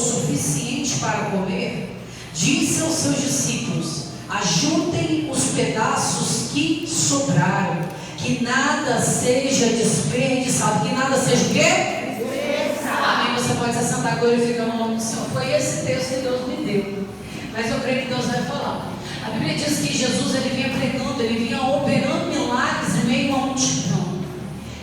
suficiente para comer, disse aos seus discípulos: ajuntem os pedaços que sobraram, que nada seja desperdiçado. Que nada seja o quê? Amém. Você pode se assentar glorificando o nome do Senhor. Foi esse texto que Deus me deu, mas eu creio que Deus vai falar. A Bíblia diz que Jesus, ele vinha pregando, ele vinha operando milagres em meio à multidão.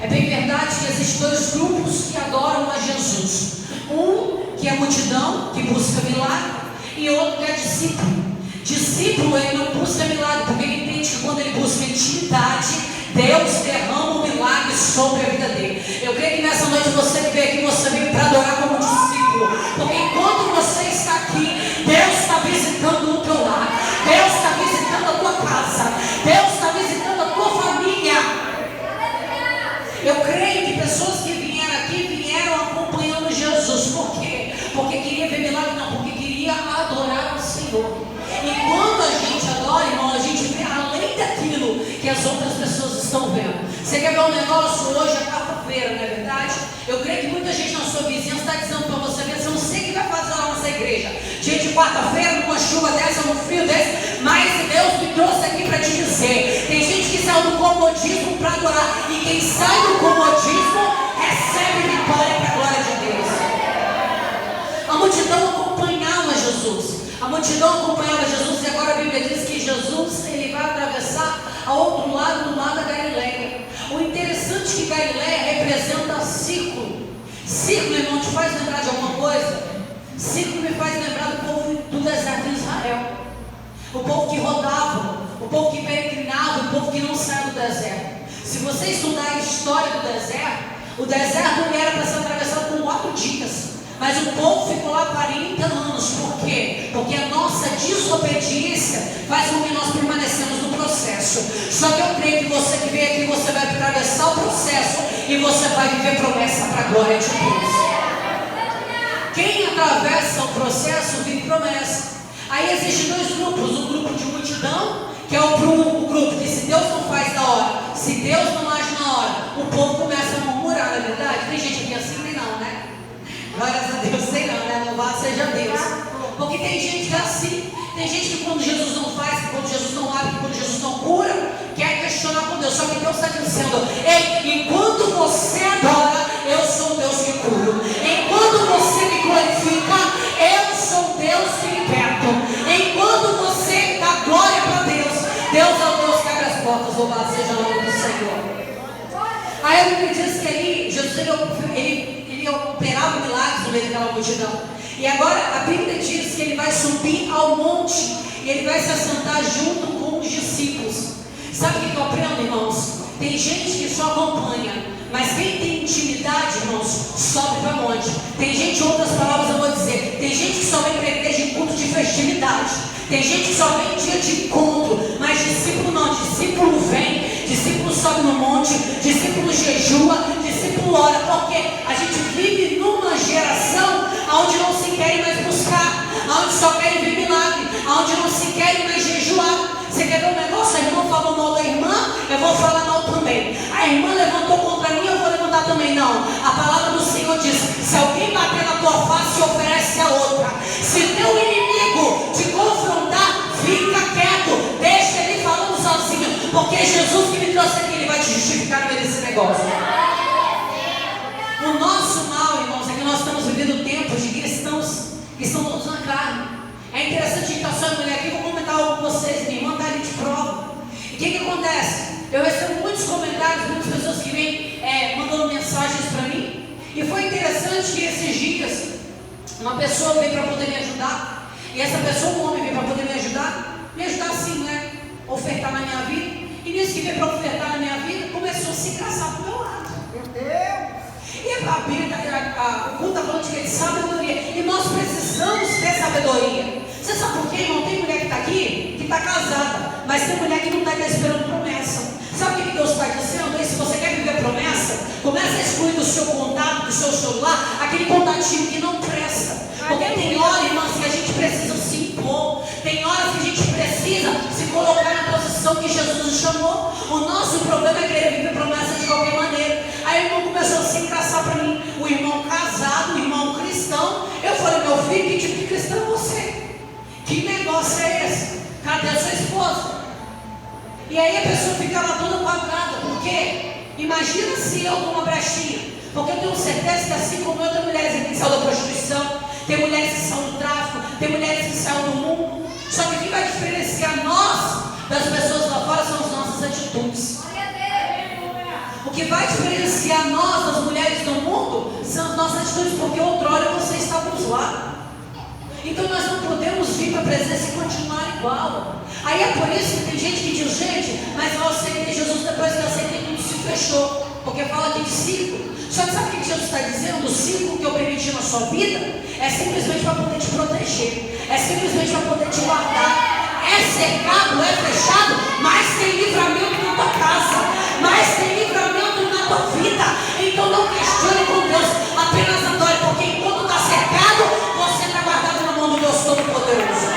É bem verdade que existem dois grupos que adoram a Jesus. Um que é a multidão, que busca milagre, e outro que é discípulo. Discípulo, ele não busca milagre, porque ele entende que quando ele busca intimidade, Deus derrama um milagre sobre a vida dele. Eu creio que nessa noite você que veio aqui, você veio para adorar como discípulo, porque enquanto você está aqui, Deus está visitando o teu lar, Deus está visitando a tua casa, Deus está visitando a tua família. Eu creio que pessoas que vieram aqui, vieram acompanhando Jesus. Por quê? Porque queria ver milagre? Não, porque queria adorar ao Senhor. E quando a gente adora, irmão, a gente vê além daquilo que as outras pessoas estão vendo. Você quer ver um negócio? Hoje é quarta-feira, não é verdade? Eu creio que muita gente na sua vizinhança está dizendo para você: eu não sei o que vai fazer lá nessa igreja, dia de quarta-feira, numa chuva dessa, num frio desse, mas Deus me trouxe aqui para te dizer: tem gente que saiu do comodismo para adorar, e quem sai do comodismo recebe vitória para a glória de Deus. A multidão acompanhava Jesus. A multidão acompanhava Jesus, e agora a Bíblia diz que Jesus, ele vai atravessar ao outro lado, do lado da Galileia. O interessante é que Galileia representa círculo. Círculo, irmão, te faz lembrar de alguma coisa? Círculo me faz lembrar do povo do deserto de Israel. O povo que rodava, o povo que peregrinava, o povo que não saiu do deserto. Se você estudar a história do deserto, o deserto não era para ser atravessado por 4 dias. Mas o povo ficou lá 40 anos. Por quê? Porque a nossa desobediência faz com que nós permanecemos no processo. Só que eu creio que você que veio aqui, você vai atravessar o processo e você vai viver promessa para a glória de Deus. Quem atravessa o processo vive promessa. Aí existem 2 grupos: o grupo de multidão, que é o grupo que, se Deus não faz na hora, se Deus não age na hora, o povo começa a murmurar, não é verdade? Tem gente aqui assim, nem não, né? Glórias a Deus, sei não, né? Louvado seja Deus. Porque tem gente que é assim. Tem gente que quando Jesus não faz, que quando Jesus não abre, que quando Jesus não cura, quer questionar com Deus. Só que Deus está dizendo: ei, enquanto você adora, eu sou o Deus que curo. Enquanto você me glorifica, eu sou o Deus que liberto. Enquanto você dá glória para Deus, Deus é o Deus que abre as portas. Louvado seja o nome do Senhor. Aí a Bíblia diz que ali, Jesus ele operava milagres no meio daquela multidão. E agora a Bíblia diz que ele vai subir ao monte e ele vai se assentar junto com os discípulos. Sabe o que eu aprendo, irmãos? Tem gente que só acompanha, mas quem tem intimidade, irmãos, sobe para monte. Tem gente, outras palavras eu vou dizer, tem gente que só vem para a igreja em culto de festividade. Tem gente que só vem em dia de encontro, mas discípulo não. Discípulo vem, discípulo sobe no monte, discípulo jejua, discípulo ora, porque a gente vive numa geração onde não se querem mais buscar, onde só querem ver milagre, onde não se querem mais jejuar. Você quer ver um negócio? A irmã falou mal da irmã, eu vou falar mal também. A irmã levantou contra mim, eu vou levantar também. Não, a palavra do Senhor diz: se alguém bater na tua face, oferece a outra. Se teu inimigo te confrontar, fica quieto, deixa ele falando sozinho, porque Jesus que me trouxe aqui, ele vai te justificar no meio desse negócio. O nosso mal, irmãos, é que nós estamos vivendo tempos de cristãos que estão todos na carne. É interessante que a sua mulher aqui, vou comentar algo com vocês, minha irmã está ali de prova. E o que acontece? Eu recebo muitos comentários, muitas pessoas que vêm mandando mensagens para mim. E foi interessante que esses dias uma pessoa veio para poder me ajudar. E essa pessoa, um homem, veio para poder me ajudar assim, né? Ofertar na minha vida. E nisso que veio para ofertar na minha vida, começou a se engraçar pro meu lado. Meu Deus! E a Bíblia, o culto está falando de sabedoria. E nós precisamos ter sabedoria. Você sabe por quê, irmão? Tem mulher que está aqui, que está casada, mas tem mulher que não está esperando promessa. Sabe o que Deus está dizendo? E se você quer viver promessa, começa a excluir do seu contato, do seu celular, aquele contatinho que não presta. Porque tem hora, irmãs, que a gente precisa se impor. Tem horas que a gente precisa se colocar na posição que Jesus nos chamou. O nosso problema é querer viver promessa de qualquer maneira. Aí o irmão começou a se engraçar para mim. O irmão casado, o irmão cristão. Eu falei: meu filho, negócio é esse? Cadê a sua esposa? E aí a pessoa fica lá toda quadrada. Por quê? Imagina se eu dou uma brechinha. Porque eu tenho certeza que assim como eu, tem mulheres aqui que saem da prostituição, tem mulheres que são do tráfico, tem mulheres que saem do mundo. Só que o que vai diferenciar nós das pessoas lá fora são as nossas atitudes. O que vai diferenciar nós das mulheres do mundo são as nossas atitudes, porque outrora você estávamos lá. Então nós não podemos vir para a presença e continuar igual. Aí é por isso que tem gente que diz, gente, mas eu aceitei Jesus depois que eu aceitei, tudo se fechou. Porque fala aqui de ciclo. Só que sabe o que Jesus está dizendo? O ciclo que eu permiti na sua vida é simplesmente para poder te proteger, é simplesmente para poder te guardar. É cercado, é fechado, mas tem livramento na tua casa, mas tem livramento na tua vida. Então não questione com Deus, apenas adore, porque enquanto está cercado, você está guardado na mão do Deus Todo-Poderoso.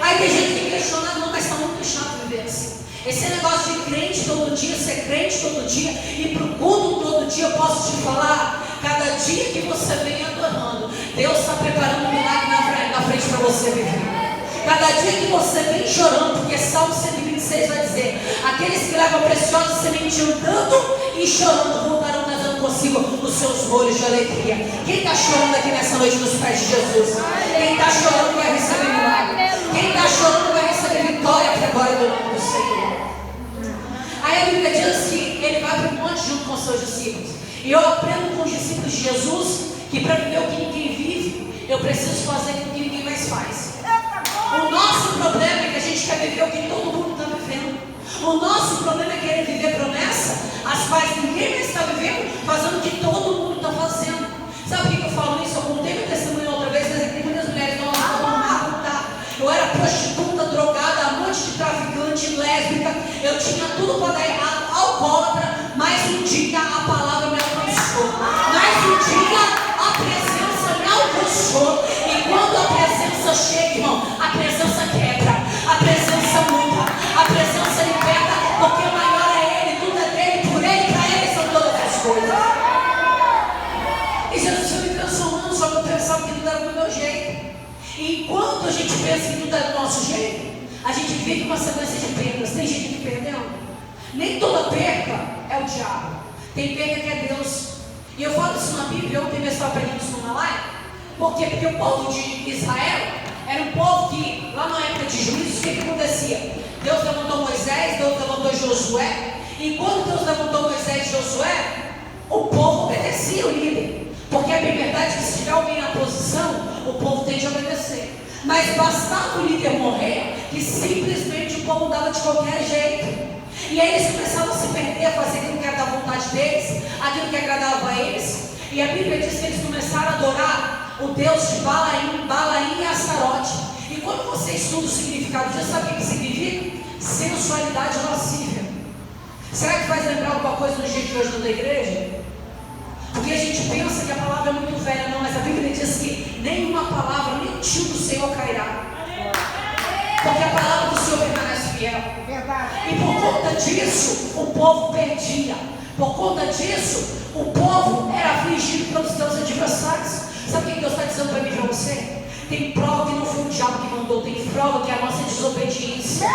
Aí tem gente que questiona, não, mas está muito chato viver assim. Esse negócio de crente todo dia, ser crente todo dia, e para o culto todo dia, eu posso te falar, cada dia que você vem adorando, Deus está preparando um milagre na frente para você viver. Cada dia que você vem chorando, porque Salmo 126 vai dizer, aqueles que levam preciosa semente andando e chorando, voltarão trazendo consigo os seus molhos de alegria. Quem está chorando aqui nessa noite nos pés de Jesus? Quem está chorando vai receber milagre. Quem está chorando vai receber vitória para a glória do nome do Senhor. Aí a Bíblia diz que ele vai para o monte junto com os seus discípulos. E eu aprendo com os discípulos de Jesus que para viver o que ninguém vive, eu preciso fazer o que ninguém mais faz. O nosso problema é que a gente quer viver o que todo mundo está vivendo. O nosso problema é querer viver promessa, as quais ninguém mais está vivendo, fazendo o que todo mundo está fazendo. Sabe por que eu falo isso? Eu contei meu testemunho outra vez, mas tem muitas mulheres não vão contar. Eu era prostituta, drogada, amante de traficante, lésbica, eu tinha tudo para dar errado, alcoólatra, mas um dia a palavra me alcançou. Mas um dia a presença me alcançou. E quando a presença chega, irmão, a presença quebra, a presença muda, a presença liberta, porque o maior é Ele, tudo é dele, por Ele, para Ele são todas as coisas. E Jesus foi me transformando, só que eu pensava que tudo era do meu jeito. E enquanto a gente pensa que tudo é do nosso jeito, a gente vive uma sequência de perdas. Tem gente que perdendo. Nem toda perca é o diabo. Tem perca que é Deus. E eu falo isso na Bíblia, ontem mesmo estava pregando isso numa live. Por quê? Porque o povo de Israel era um povo que, lá na época de juízos, o que acontecia? Deus levantou Moisés, Deus levantou Josué. E quando Deus levantou Moisés e Josué, o povo obedecia o líder. Porque a verdade é que se tiver alguém na posição, o povo tem de obedecer. Mas bastava o líder morrer, que simplesmente o povo dava de qualquer jeito. E aí eles começavam a se perder, a fazer aquilo que era da vontade deles, aquilo que agradava a eles. E a Bíblia diz que eles começaram a adorar o Deus de Balaim e Astarote. E quando você estuda o significado disso, sabe o que significa? Sensualidade lascívia. Será que faz lembrar alguma coisa no dia de hoje da igreja? Porque a gente pensa que a palavra é muito velha, não, mas a Bíblia diz que nenhuma palavra, nem tio do Senhor cairá. Porque a palavra do Senhor permanece fiel. E por conta disso, o povo perdia. Por conta disso, o povo era afligido pelos seus adversários. Sabe o que Deus está dizendo para mim e para você? Tem prova que não foi o diabo que mandou, tem prova que é a nossa desobediência.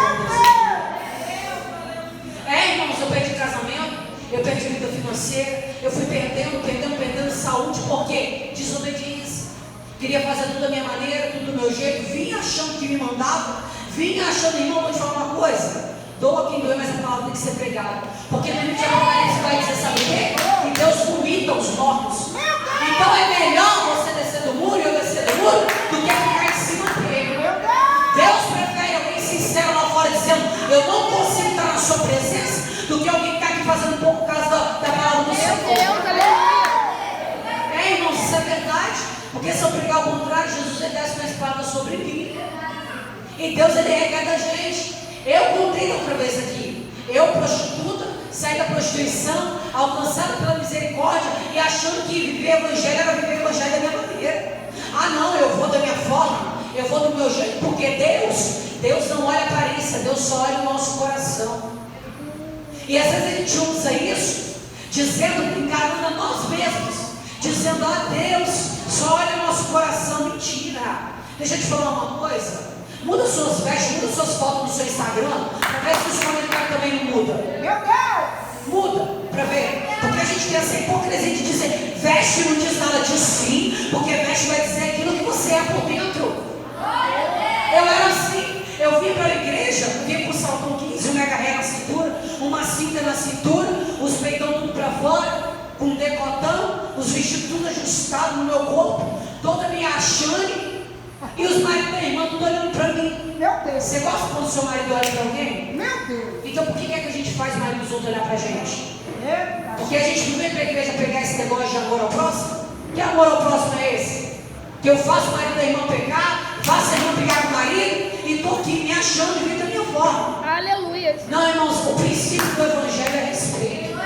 Irmãos, eu perdi casamento, eu perdi vida financeira, eu fui perdendo saúde, por quê? Desobediência. Queria fazer tudo da minha maneira, tudo do meu jeito, vinha achando que me mandava, vinha achando, irmão, vou te falar uma coisa, doa quem doer, mas a palavra tem que ser pregada. Porque no livro de Apocalipse vai dizer, sabe o quê? Que Deus vomita os mortos. Então é melhor você descer do muro e eu descer do muro, do que ficar em cima dele. Deus prefere alguém sincero lá fora dizendo, eu não consigo estar na sua presença, do que alguém que está aqui fazendo pouco por causa da palavra do Senhor. Irmãos, isso é verdade. Porque se eu pregar o contrário, Jesus ele desce uma espada sobre mim. E Deus ele requer da gente. Eu contei outra vez aqui. Eu, prostituta, saí da prostituição, alcançada pela misericórdia e achando que viver evangelho era viver evangelho da minha maneira. Ah não, eu vou da minha forma, eu vou do meu jeito, porque Deus não olha a aparência, Deus só olha o nosso coração. E às vezes a gente usa isso, dizendo, encarando a nós mesmos, dizendo, Deus só olha o nosso coração. Mentira. Deixa eu te falar uma coisa. Muda suas vestes, muda suas fotos no seu Instagram, para ver se os comentários também não mudam. Meu Deus! Muda, para ver. Porque a gente tem essa hipocrisia de dizer, veste não diz nada, diz sim, porque veste vai dizer aquilo que você é por dentro. Eu era assim, eu vim para a igreja, vim com o saltão 15, um mega ré na cintura, uma cinta na cintura, os peitão tudo para fora, com um decotão, os vestidos tudo ajustados no meu corpo, toda me achando. E os maridos da irmã tudo olhando para mim. Meu Deus! Você gosta quando o seu marido olha para alguém? Meu Deus! Então por que é que a gente faz o marido dos outros olhar para a gente? Eita! Porque a gente não vem para a igreja pegar esse negócio de amor ao próximo? Que amor ao próximo é esse? Que eu faço o marido da irmã pecar, faço a irmã pegar com o marido e estou aqui me achando de vida da minha forma. Aleluia. Não, irmãos, o princípio do evangelho é respeito.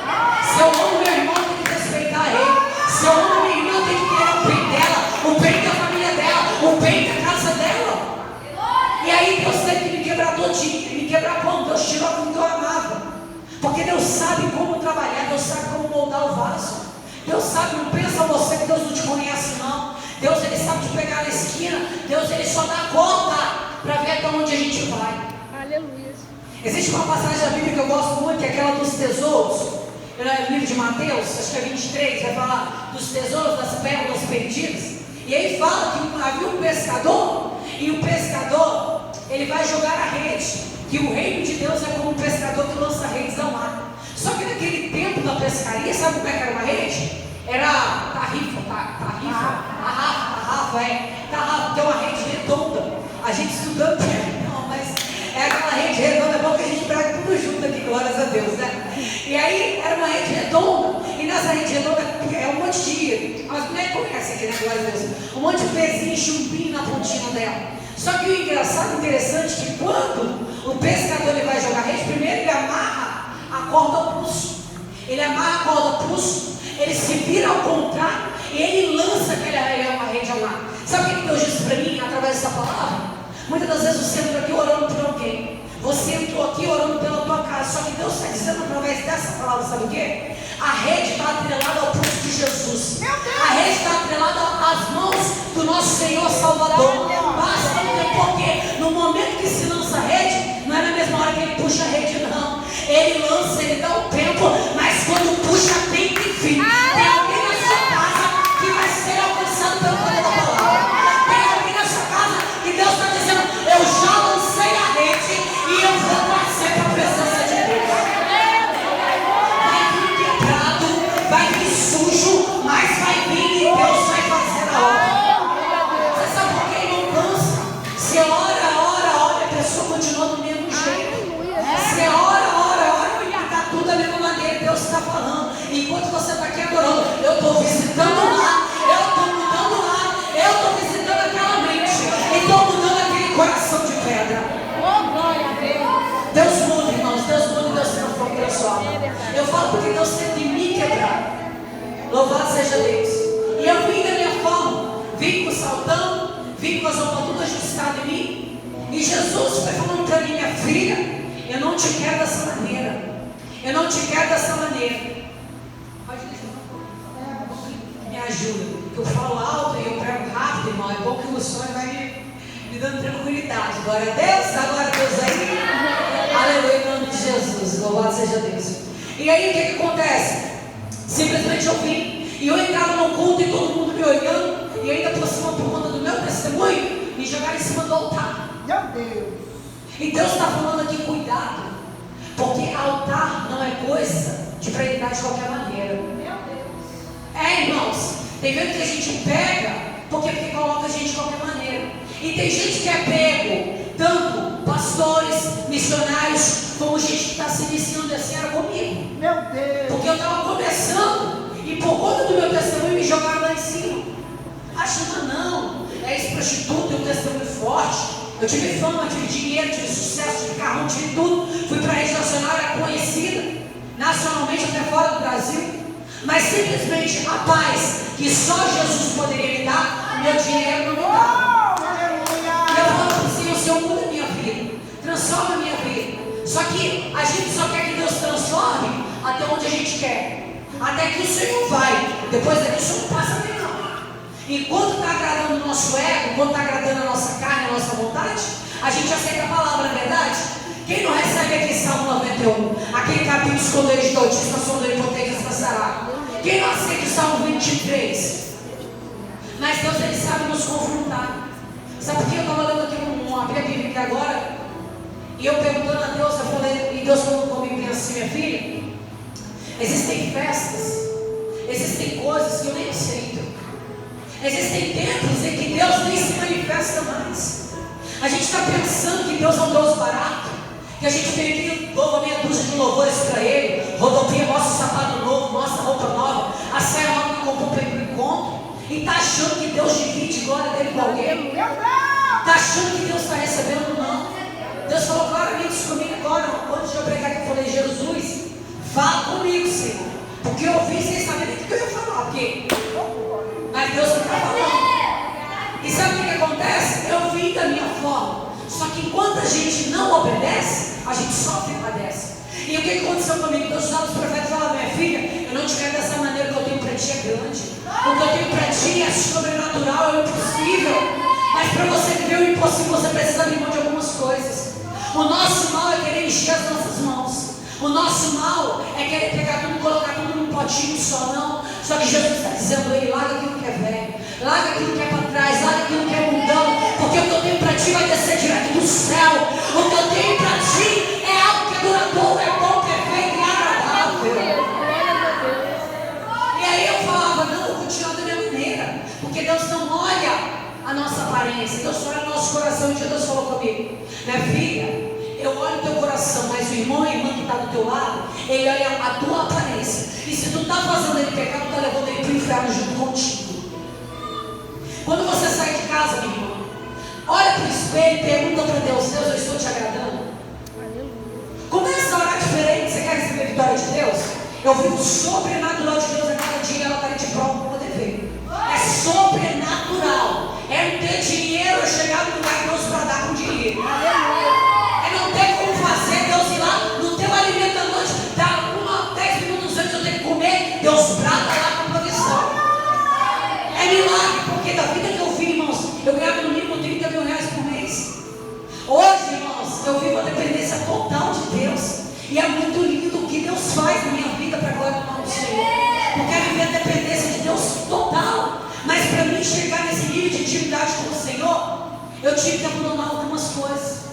Se eu amo meu irmão, eu tenho que respeitar ele. Se eu amo minha irmã, eu tenho que ter o bem dela, o bem da família dela, o bem da casa dela. E aí Deus teve que me quebrar todinho. Me quebrar como? Deus tirou como que eu amava. Porque Deus sabe como trabalhar, Deus sabe como moldar o vaso. Deus sabe, não pensa você que Deus não te conhece não. Deus ele sabe te pegar na esquina. Deus ele só dá conta para ver até onde a gente vai. Aleluia. Existe uma passagem da Bíblia que eu gosto muito, que é aquela dos tesouros. No livro de Mateus, acho que é 23, vai falar dos tesouros, das pérolas perdidas. E aí fala que havia um pescador, e o pescador, ele vai jogar a rede. Que o reino de Deus é como um pescador que lança redes ao mar. Só que naquele tempo da pescaria, sabe como é que era uma rede? Era tarrafa, tem uma rede redonda. A gente estudando, não, mas é aquela rede redonda, é bom que a gente prega tudo junto aqui, glórias a Deus, né? E aí era uma rede redonda, e nessa rede redonda é um monte de, as mulheres conhecem aqui, né, glórias a Deus, um monte de pezinho, chumbinho na pontinha dela. Só que o engraçado, interessante, é que quando o pescador ele vai jogar rede, primeiro ele amarra a corda ao pulso. Ele amarra a corda ao pulso, ele se vira ao contrário e ele lança aquela rede ao mar. Sabe o que Deus disse para mim através dessa palavra? Muitas das vezes você entrou aqui orando por alguém. Você entrou aqui orando pela tua casa. Só que Deus está dizendo através dessa palavra, sabe o quê? A rede está atrelada ao pulso de Jesus. A rede está atrelada às mãos do nosso Senhor Salvador. Basta porque no momento que se lança a rede, não é na mesma hora que ele puxa a rede, não. Ele lança, ele dá o tempo, mas quando puxa tem que vir. Tem alguém na sua casa que vai ser alcançado pelo poder da palavra. Tem alguém na sua casa que Deus está dizendo, eu já lancei a rede e eu vou trazer para a presença de Deus. Vai vir quebrado, vai vir sujo, mas vai vir e Deus vai fazer a obra. Você sabe por que não cansa? Você ora, e a pessoa continua do mesmo jeito. Você ora, e está tudo da mesma maneira. Deus está falando. Enquanto você está aqui adorando, eu estou visitando lá, eu estou mudando lá, eu estou visitando aquela mente, e estou mudando aquele coração de pedra. Oh, glória a Deus. Deus muda, irmãos, Deus muda e Deus transforma o pessoal. Eu falo porque Deus teve de me quebrar. Louvado seja Deus. E eu vim da minha forma, vim com o saltão, vim com as roupas tudo ajustadas em mim. E Jesus foi falando para mim, minha filha, eu não te quero dessa maneira. Eu não te quero dessa maneira. Pode deixar um pouquinho. Me ajuda. Eu falo alto e eu prego rápido, irmão. É bom que o sonho vai me dando tranquilidade. Glória a Deus. Dá glória a Deus aí. Aleluia, em nome de Jesus. Louvado seja Deus. E aí o que acontece? Simplesmente eu vim. E eu entrava no culto e todo mundo me olhando. E ainda por cima, por conta do meu testemunho, me jogaram em cima do altar. Meu Deus! E Deus está falando aqui, cuidado. Porque altar não é coisa de para entrar de qualquer maneira. Meu Deus! Irmãos, tem vezes que a gente pega porque coloca a gente de qualquer maneira. E tem gente que é pego, tanto pastores, missionários, como gente que está se iniciando assim, era comigo. Meu Deus! Porque eu estava começando e por conta do meu testemunho me jogaram lá em cima. Achando, não, é ex-prostituta, tem um testemunho forte. Eu tive fama, tive dinheiro, tive sucesso, tive carro, tive tudo. Fui para a rede nacional, era conhecida, nacionalmente até fora do Brasil. Mas simplesmente a paz que só Jesus poderia me dar, meu dinheiro não me dá. E eu falo assim, o Senhor muda a minha vida, transforma a minha vida. Só que a gente só quer que Deus transforme até onde a gente quer. Até que o Senhor vai. Depois daqui o Senhor não passa bem não. Enquanto está agradando o nosso ego, enquanto está agradando a nossa carne, a nossa vontade, a gente aceita a palavra, não é verdade? Quem não recebe aqui Salmo 91? Aquele capítulo esconderijo do Altíssimo, sombra do Onipotente descansará. Quem não aceita o Salmo 23? Mas Deus, Ele sabe nos confrontar. Sabe por que eu estava lendo aqui abri a Bíblia aqui agora? E eu perguntando a Deus, eu falei, e Deus falou comigo assim, minha filha, existem festas, existem coisas que eu nem aceito. Existem tempos em que Deus nem se manifesta mais. A gente está pensando que Deus é um Deus barato, que a gente vem aqui, louva meia dúzia de louvores para Ele, rodopia, mostra o sapato novo, mostra a roupa nova, a saia nova que comprou para ir para o encontro, e está achando que Deus divide glória dele com alguém. Está achando que Deus está recebendo? Não. Deus falou claramente isso comigo agora, antes de eu pregar aqui, eu falei, Jesus, fala comigo, Senhor, porque eu ouvi sem saber nem o que eu ia falar, porque... Mas Deus não está falando. E sabe o que acontece? Eu vim da minha forma. Só que enquanto a gente não obedece, a gente sofre e padece. E o que aconteceu comigo? Deus usava os profetas e falava, minha filha, eu não te quero dessa maneira, o que eu tenho para ti é grande. O que eu tenho para ti é sobrenatural, é impossível. Mas para você viver o impossível, você precisa abrir mão de algumas coisas. O nosso mal é querer encher as nossas mãos. O nosso mal é querer pegar tudo e colocar tudo num potinho só, não. Só que Jesus está dizendo, ei, larga aquilo que é velho, larga aquilo que é para trás, larga aquilo que é mundano, porque o que eu tenho para ti vai descer direto do céu. O que eu tenho para ti é algo que é duradouro, é bom, perfeito e agradável. E aí eu falava, não, eu vou tirar da minha maneira, porque Deus não olha a nossa aparência, Deus olha o nosso coração. E Deus falou comigo, minha filha, eu olho o teu coração, mas o irmão e a irmã que está do teu lado, ele olha a tua aparência. E se tu está fazendo ele pecar, tu está levando ele para o inferno junto contigo. Quando você sai de casa, meu irmão, olha para o espelho e pergunta para Deus, Deus, eu estou te agradando? Começa a orar diferente. Você quer receber a vitória de Deus? Eu vivo sobrenatural de Deus a cada dia, ela está de prova para poder ver. É sobrenatural. É não ter dinheiro, é chegar no lugar de Deus para dar com dinheiro. Não tem como fazer Deus ir lá no teu alimento da noite, dá 10 minutos antes eu tenho que comer, Deus brada lá com provisão. É milagre, porque da vida que eu vi, irmãos, eu ganhava no mínimo 30 mil reais por mês. Hoje, irmãos, eu vivo a dependência total de Deus. E é muito lindo o que Deus faz na minha vida para a glória do nome do Senhor. Porque é viver a dependência de Deus total. Mas para mim chegar nesse nível de intimidade com o Senhor, eu tive que abandonar algumas coisas.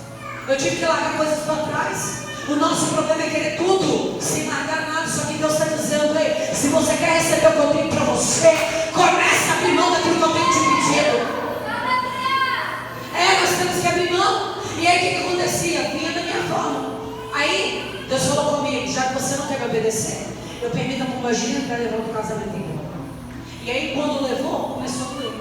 Eu tive que largar coisas para trás. O nosso problema é querer tudo sem largar nada. Só que Deus está dizendo, ei, se você quer receber o que eu tenho para você, comece a abrir mão daquilo que eu tenho te pedido. Nós temos que abrir mão. E aí o que acontecia? Vinha da minha forma. Aí Deus falou comigo, já que você não quer me obedecer, eu permito a pombagira para levar o casamento embora. E aí quando levou, começou a doer.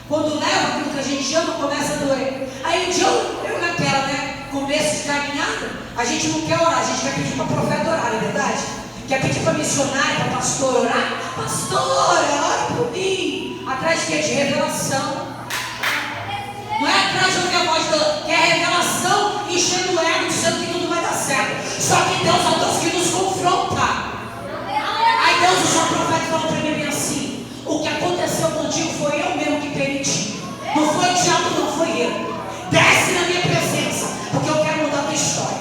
Quando leva aquilo que a gente ama, começa a doer. Aí um dia eu naquela, começo de caminhada, a gente não quer orar, a gente quer pedir para profeta orar, não é verdade? Quer pedir para missionário, para pastor orar. Pastor, ora por mim. Atrás de quê? De revelação. Não é atrás de ouvir a voz de Deus, que é revelação, enchendo o ego, dizendo que tudo vai dar certo. Só que Deus é o Deus que nos confronta. Aí Deus usou o profeta e falou para mim assim, o que aconteceu contigo foi eu mesmo que permiti. Não foi o diabo, não foi eu. Desce na minha presença, porque eu quero mudar a tua história.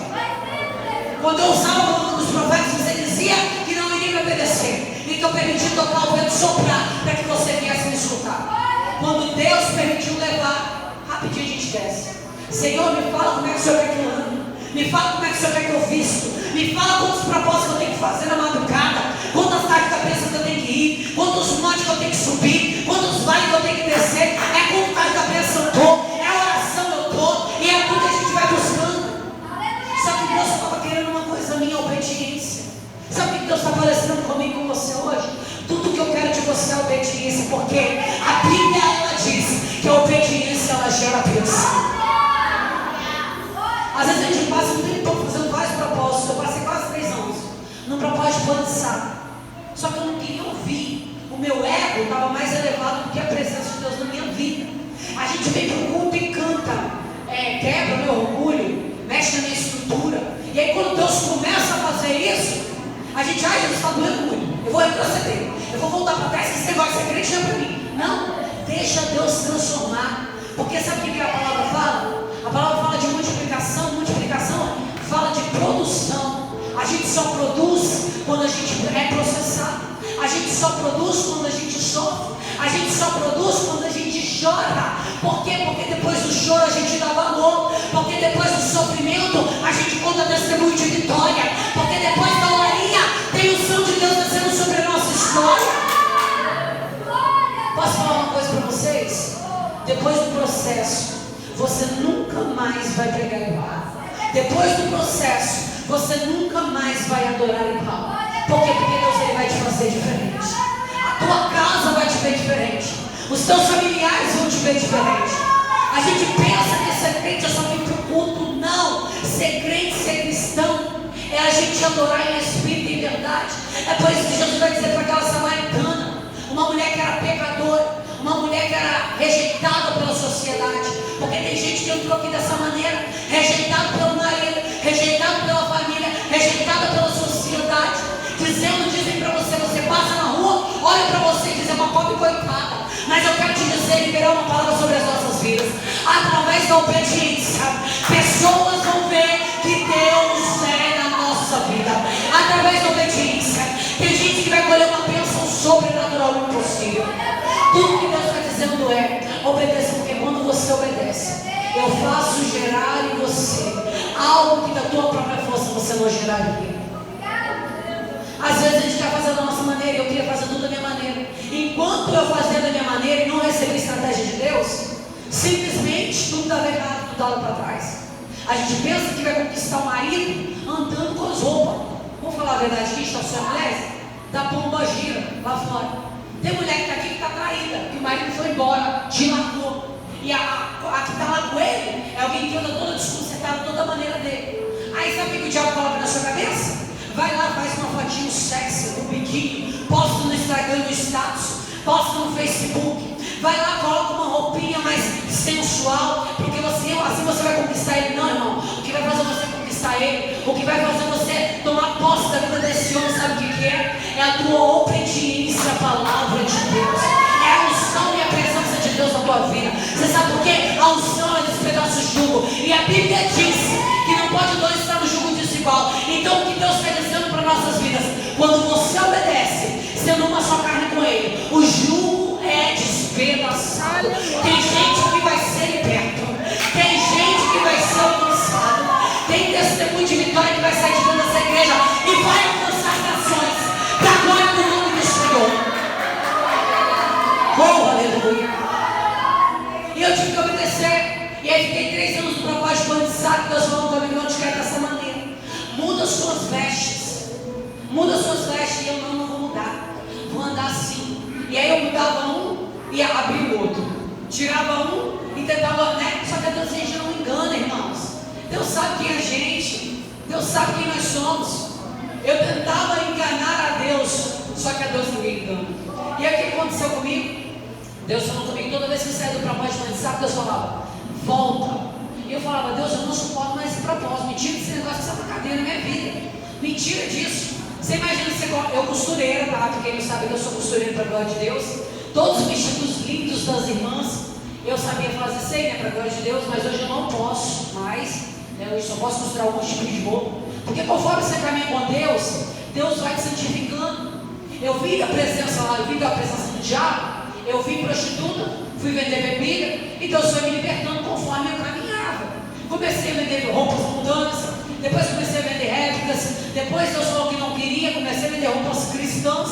Quando eu usava o dos profetas, você dizia que não iria me obedecer. Então eu permiti tocar o vento soprar para que você viesse me escutar. Quando Deus permitiu levar, rapidinho a gente desce. Senhor, me fala como é que o Senhor quer que eu ande. Me fala como é que o Senhor quer que eu visto. Me fala quantos propósitos eu tenho que fazer na madrugada. Quantas tardes de cabeça que eu tenho que ir. Quantos montes que eu tenho que subir. Quantos vales que eu tenho que descer. É quanto tarde de cabeça eu estou. É a oração eu estou. E é tudo que a gente vai buscando. Só que Deus estava querendo uma coisa minha, obediência. Sabe o que Deus está parecendo comigo com você hoje? Tudo que eu quero de você é obediência. Porque a Bíblia ela diz que a obediência ela gera bênção. Às vezes a gente passa um tempo fazendo vários propósitos. Eu passei quase 3 anos num propósito de plantar. Só que eu não queria ouvir. O meu ego estava mais elevado do que a presença de Deus na minha vida. A gente vem para o culto e canta. Quebra o meu orgulho, mexe na minha estrutura. E aí quando Deus começa a fazer isso, a gente, Jesus está doendo muito. Eu vou retroceder. Eu vou voltar para trás, que esse negócio é crente não é para mim. Não, deixa Deus transformar. Porque sabe o que a palavra fala? A palavra fala de multiplicação. Multiplicação fala de produção. A gente só produz quando a gente é processado. A gente só produz quando a gente sofre. A gente só produz quando a gente chora. Por quê? Porque depois do choro a gente dá valor. Porque depois do sofrimento a gente conta testemunho de vitória. Porque depois da oraria tem o som de Deus descendo sobre a nossa história. Posso falar uma coisa para vocês? Depois do processo, você nunca mais vai pregar igual. Depois do processo, você nunca mais vai adorar igual. Por quê? Porque Deus ele vai te fazer diferente. A tua casa vai te ver diferente. Os teus familiares vão te ver diferente. A gente pensa que ser crente é só vir para o culto. Não. Ser crente, ser cristão, é a gente adorar em espírito e em verdade. É por isso que Jesus vai dizer para aquela samaritana, uma mulher que era pecadora, uma mulher que era rejeitada pela sociedade. Porque tem gente que entrou aqui dessa maneira, rejeitado pelo marido, rejeitado pela família, rejeitada pela sociedade. Dizem para você, você passa na rua, olha para você e diz, é uma pobre coitada. Mas eu quero te dizer, liberar uma palavra sobre as nossas vidas. Através da obediência, pessoas vão ver que Deus é na nossa vida. Através da obediência, tem gente que vai colher uma bênção sobrenatural impossível. Tudo que Deus está dizendo é, obedeça, porque quando você obedece, eu faço gerar em você algo que da tua própria força você não geraria. Às vezes a gente quer fazer da nossa maneira, eu queria fazer tudo da minha maneira. Enquanto eu fazia da minha maneira e não recebi a estratégia de Deus, simplesmente tudo dava errado, tudo dava para trás. A gente pensa que vai conquistar o marido andando com as roupas. Vamos falar a verdade aqui, está só mulheres? Da pomba gira lá fora. Tem mulher que está aqui que está traída, que o marido foi embora, te largou. E a que está lá com ele é alguém que anda toda desconcertada, toda a maneira dele. Aí sabe o que o diabo coloca na sua cabeça? Vai lá, faz uma fotinho sexy, um biquinho, posta no Instagram, no status, posta no Facebook. Vai lá, coloca uma roupinha mais sensual, porque assim você vai conquistar ele. Não, irmão, o que vai fazer você conquistar ele, o que vai fazer você tomar posse da vida desse homem, sabe o que é? É a tua obediência à palavra de Deus. É a unção e a presença de Deus na tua vida. Você sabe por quê? A unção ela despedaça o jugo. E a Bíblia diz que não pode dois estar no jugo desigual. Então o que Deus está dizendo para nossas vidas? Quando você obedece, sendo uma só carne com Ele, o jugo é despedaçado. Tem gente que vai ser liberto, tem gente que vai ser alcançado, tem testemunho de vitória que vai sair de dentro dessa igreja e vai alcançar nações para a glória do nome do Senhor. Oh, aleluia! E eu tive que obedecer. E aí fiquei 3 anos no propósito de sabe, Deus falou comigo, não te quero dessa maneira. Muda suas vestes. Muda suas vestes. E eu não vou mudar. Vou andar assim. E aí eu mudava um e abria o outro. Tirava um e tentava, né? Só que Deus a gente não engana, irmãos. Deus sabe quem é a gente. Deus sabe quem nós somos. Eu tentava enganar a Deus, só que a Deus ninguém engana. E aí o que aconteceu comigo? Deus falou comigo, toda vez que eu saía do propósito de sabe, Deus falava, volta. E eu falava, Deus, eu não suporto mais esse propósito. Me tira desse negócio que essa cadeira na minha vida. Me tira disso. Você imagina, eu costureira, tá? Porque quem não sabe que eu sou costureira para a glória de Deus. Todos os vestidos lindos das irmãs, eu sabia fazer, sei, né, para a glória de Deus, mas hoje eu não posso mais. Né, eu só posso costurar alguns tipos de roupa. Porque conforme você caminha com Deus, Deus vai te santificando. Eu vi a presença lá, eu vi a presença do diabo. Eu vim prostituta, fui vender bebida, e Deus foi me libertando conforme eu caminhava. Comecei a vender roupas mundanas, depois comecei a vender réplicas, depois Deus falou que não queria, comecei a vender roupas cristãs,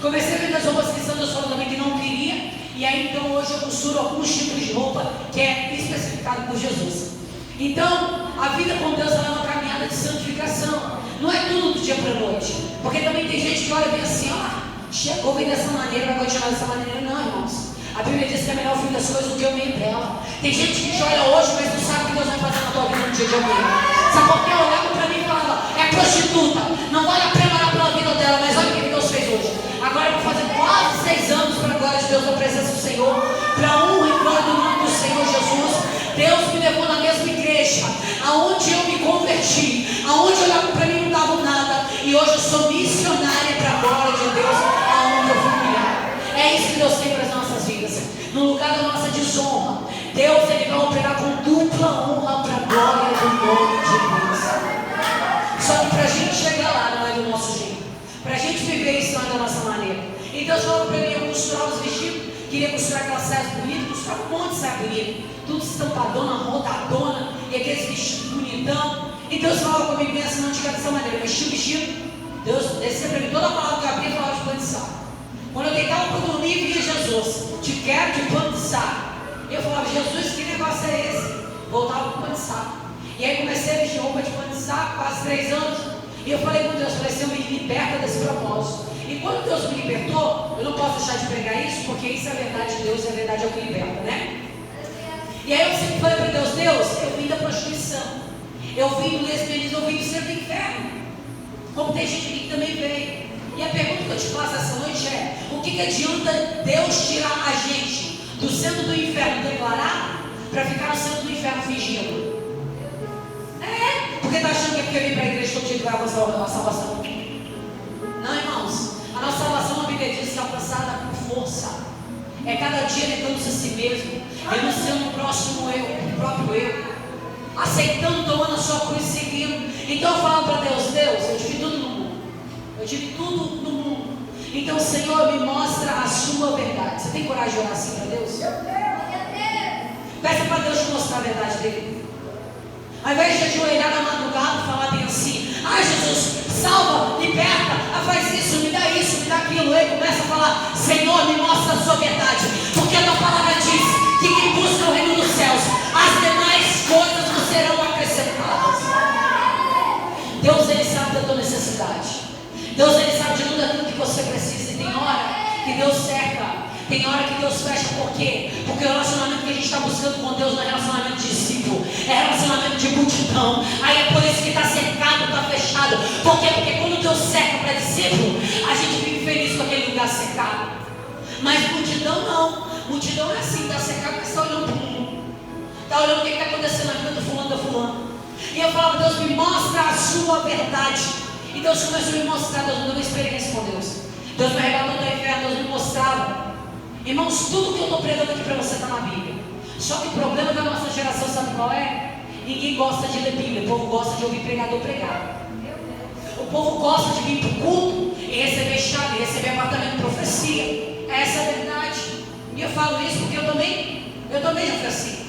comecei a vender as roupas cristãs, Deus falou também que não queria, e aí então hoje eu costuro alguns tipos de roupa que é especificado por Jesus. Então, a vida com Deus ela é uma caminhada de santificação, não é tudo do dia para a noite, porque também tem gente que olha bem assim, chegou bem dessa maneira, vai continuar dessa maneira. Não, irmãos. A Bíblia diz que é melhor o fim das coisas do que o meio dela. Tem gente que te olha hoje, mas não sabe o que Deus vai fazer na tua vida no dia de amanhã. Sabe por quê? Eu olhava para mim e falava, é prostituta, não vale a pena orar pela vida dela, mas olha o que Deus fez hoje. Agora eu vou fazer quase 6 anos para a glória de Deus, na presença do Senhor, para a honra e glória do nome do Senhor Jesus. Deus me levou na mesma igreja, aonde eu me converti, aonde olhava para mim não dava nada, e hoje eu sou missionária para a glória de Deus, aonde eu fui criar. É isso que Deus tem para as nossas vidas. no lugar da nossa desonra, Deus ele vai operar com dupla honra para a glória do nome de Deus. Só que para a gente chegar lá não é do nosso jeito, para a gente viver isso não é da nossa maneira. E Deus falou para mim, eu costurava os vestidos, queria costurar aquelas saias bonitas, costurava um monte de saia bonita, tudo estampadona, rodadona, e aqueles vestidos bonitão. E Deus falava comigo, pensa, não te quero dessa maneira, vestir o vestido. Deus desceu para mim, toda a palavra que eu abria falava de pano de saco. Quando eu deitava para dormir, via Jesus, te quero de pano de saco. Eu falava, Jesus, que negócio é esse? Voltava para o pano de saco. E aí comecei a vestir roupa de pano de saco, quase 3 anos. E eu falei com Deus, Senhor, me liberta desse propósito. E quando Deus me libertou, eu não posso deixar de pregar isso, porque isso é a verdade de Deus, e a verdade é o que liberta, né? E aí eu sempre falei para Deus, eu vim da prostituição, eu vim do lesbianismo, eu vim do centro do inferno, como tem gente aqui que também veio. E a pergunta que eu te faço essa noite é, o que adianta Deus tirar a gente do centro do inferno declarado, para ficar no centro do inferno fingindo? Porque está achando que é porque eu vim para a igreja todo dia que vai alcançar a salvação? Não, irmãos, a nossa salvação, a Bíblia diz que é alcançada com força. É cada dia negando-se a si mesmo, renunciando o próximo eu, o próprio eu, aceitando, tomando a sua cruz e seguindo. Então eu falo para Deus, eu tive tudo no mundo. Eu tive tudo no mundo. Então, Senhor, me mostra a sua verdade. Você tem coragem de orar assim para Deus? Peça para Deus te mostrar a verdade dele. Ao invés de ajoelhar na madrugada e falar bem assim, Jesus, salva, liberta, faz isso, me dá aquilo. Ele começa a falar, Senhor, me mostra a sua verdade, porque a tua palavra diz que quem busca o reino dos céus, as demais coisas não serão acrescentadas. Deus, ele sabe da tua necessidade. Deus, ele sabe de tudo aquilo que você precisa. E tem hora que Deus cerca, tem hora que Deus fecha. Por quê? Porque o relacionamento que a gente está buscando com Deus não é relacionamento de discípulo, é relacionamento de multidão. Aí é por isso que está cercado, está fechado. Por quê? Porque quando Deus cerca para discípulo, a gente fica feliz com aquele lugar cercado. Mas multidão não. Multidão é assim, está cercado, mas está olhando para o mundo, está olhando o que está acontecendo na vida do fulano, da fulano. E eu falava, Deus, me mostra a sua verdade. E Deus começou a me mostrar, Deus me deu uma experiência com Deus. Deus me arrebatou do inferno, Deus me mostrava. Irmãos, tudo que eu estou pregando aqui para você está na Bíblia. Só que o problema da nossa geração, sabe qual é? Ninguém gosta de ler Bíblia, o povo gosta de ouvir pregador pregar. O povo gosta de vir para o culto e receber chave, receber apartamento de profecia. Essa é a verdade. E eu falo isso porque eu também já fui assim.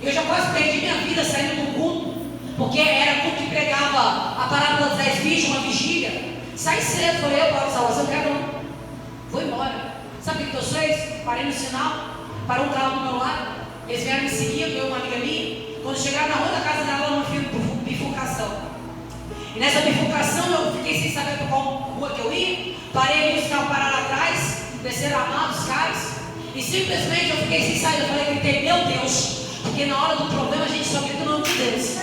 Eu já quase perdi minha vida saindo do culto, porque era culto que pregava a parábola das 10 virgens, uma vigília. Sai cedo, falei, eu para a salvação, quero não. Vou embora. Sabe o que Deus fez? Parei no sinal, parou um carro do meu lado, eles vieram me seguir, eu e uma amiga minha. Quando chegaram na rua da casa dela, ela não fez bifurcação. E nessa bifurcação eu fiquei sem saber para qual rua que eu ia. Parei ali, os carros pararam atrás, desceram armados os caras. E simplesmente eu fiquei sem sair. Eu falei, gritei, meu Deus, porque na hora do problema a gente só grita o nome de Deus.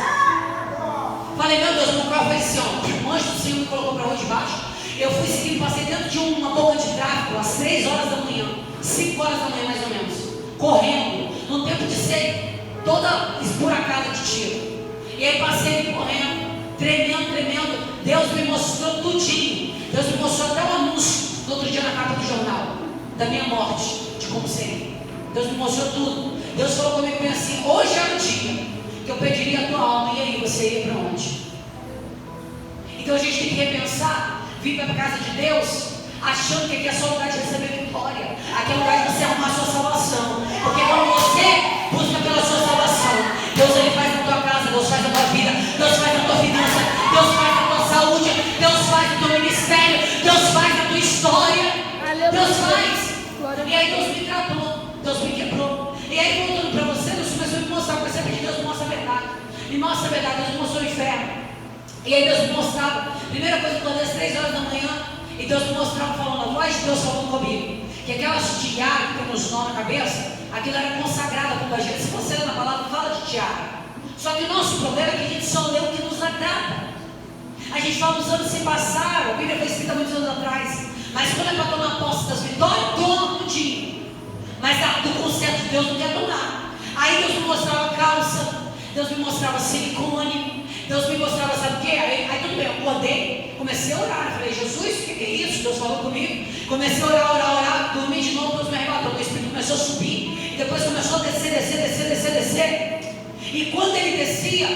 Falei, meu Deus, meu carro foi esse homem. O anjo do Senhor me colocou para a rua de baixo. Eu fui seguindo, passei dentro de uma boca de tráfego às 3 horas da manhã, 5 horas da manhã mais ou menos, correndo, no tempo de ser toda esburacada de tiro. E aí passei correndo, tremendo. Deus me mostrou tudinho. Deus me mostrou até o anúncio do outro dia na capa do jornal, da minha morte, de como seria. Deus me mostrou tudo. Deus falou comigo bem assim, hoje é o dia que eu pediria a tua alma, e aí você ia para onde? Então a gente tem que repensar. Vir para a casa de Deus, achando que aqui é só lugar de receber vitória. Aqui é lugar de você arrumar a sua salvação. Porque quando você busca pela sua salvação, Deus ele faz na tua casa, Deus faz na tua vida, Deus faz na tua finança, Deus faz na tua saúde, Deus faz no teu ministério, Deus faz na tua história. Deus faz. E aí Deus me tratou, Deus me quebrou. E aí voltando para você, Deus começou a me mostrar, porque sempre que Deus me mostra a verdade. Me mostra a verdade, Deus me mostrou o inferno. E aí Deus me mostrava, primeira coisa que eu acordei às 3 horas da manhã, e Deus me mostrava falando, a voz de Deus falando comigo, que aquela tiara que tem uns nó na cabeça, aquilo era consagrada com a gente. Se você ler na palavra, fala de tiara. Só que o nosso problema é que a gente só lê o que nos agrada. A gente fala os anos se passaram, a Bíblia foi escrita muitos anos atrás, mas quando é para tomar posse das vitórias, toma tudinho. Mas do conceito de Deus não quer tomar. Aí Deus me mostrava calça, Deus me mostrava silicone, Deus me mostrava, sabe o que? Aí tudo bem, eu acordei, comecei a orar. Eu falei, Jesus, o que é isso? Deus falou comigo. Comecei a orar, dormi de novo, Deus me arrebatou. O Espírito começou a subir E quando ele descia,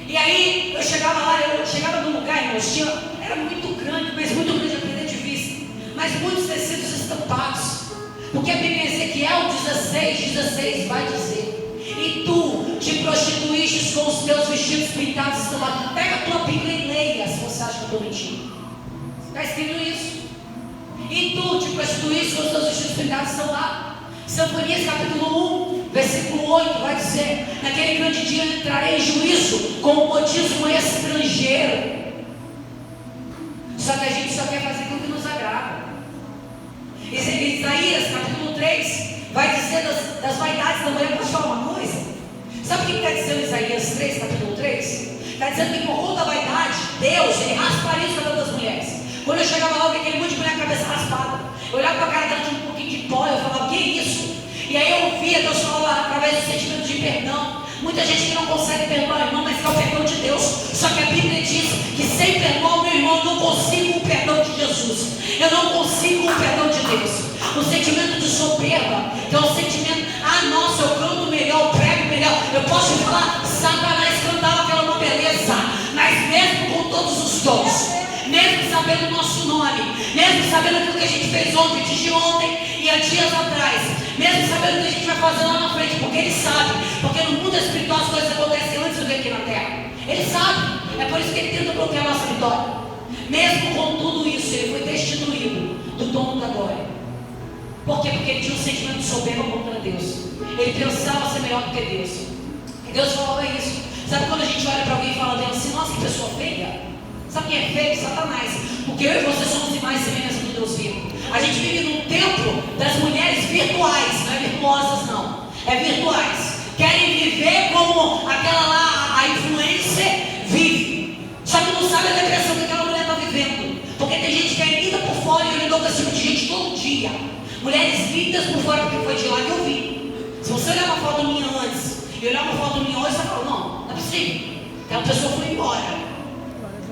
e aí eu chegava lá, eu chegava num lugar, irmãos, era muito grande, mas muito grande a perder de vista, mas muitos tecidos estampados, porque a Bíblia em Ezequiel 16 vai dizer: e tu te prostituíste com os teus vestidos pintados estampados. Pega a tua Bíblia e leia, se você acha que eu estou mentindo. Está escrito isso. E tu te prostituíste com os teus vestidos pintados estampados. Sinfonias capítulo 1, versículo 8 vai dizer: naquele grande dia entrarei em juízo com o modismo estrangeiro. Só que a gente só quer fazer aquilo que nos agrada. Isaías capítulo 3 vai dizer das vaidades da mulher. Posso falar uma coisa? Sabe o que está dizendo Isaías 3, capítulo 3? Está dizendo que por conta da vaidade, Deus, ele rasparia os cabelos das mulheres. Quando eu chegava lá, eu vi aquele monte de mulher com a cabeça raspada. Eu olhava para a cara dela, tinha um pouquinho de pó, eu falava: que isso? E aí eu via Deus falar através do sentimento de perdão. Muita gente que não consegue perdoar, irmão, mas que é o perdão de Deus. Só que a Bíblia diz que sem perdão, meu irmão, eu não consigo o perdão de Jesus. Eu não consigo o perdão de Deus. O sentimento de soberba, que é o sentimento: nossa, eu canto melhor, eu prego melhor. Eu posso te falar, Satanás cantava aquela uma beleza, mas mesmo com todos os dons, mesmo sabendo o nosso nome, mesmo sabendo aquilo que a gente fez ontem, antes de ontem e há dias atrás, mesmo sabendo o que a gente vai fazer lá na frente, porque ele sabe, porque no mundo espiritual as coisas acontecem antes de vir aqui na terra. Ele sabe, é por isso que ele tenta bloquear a nossa vitória. Mesmo com tudo isso, ele foi destituído do dono da glória. Por quê? Porque ele tinha um sentimento de soberba contra Deus. Ele pensava ser melhor do que Deus. E Deus falava isso. Sabe quando a gente olha para alguém e fala dele assim: nossa, que pessoa feia? Sabe quem é feio? Satanás. Porque eu e você somos imagens e semelhanças do Deus vivo. A gente vive num templo das mulheres virtuais, não é virtuosas não, é virtuais. Querem viver como aquela lá, a influencer vive. Só que não sabe a depressão que aquela mulher está vivendo. Porque tem gente que é linda por fora e eu lidou com esse tipo de gente todo dia. Mulheres lindas por fora, porque foi de lá que eu vi. Se você olhar uma foto minha antes e olhar uma foto minha hoje, você fala: não é possível. Aquela pessoa foi embora.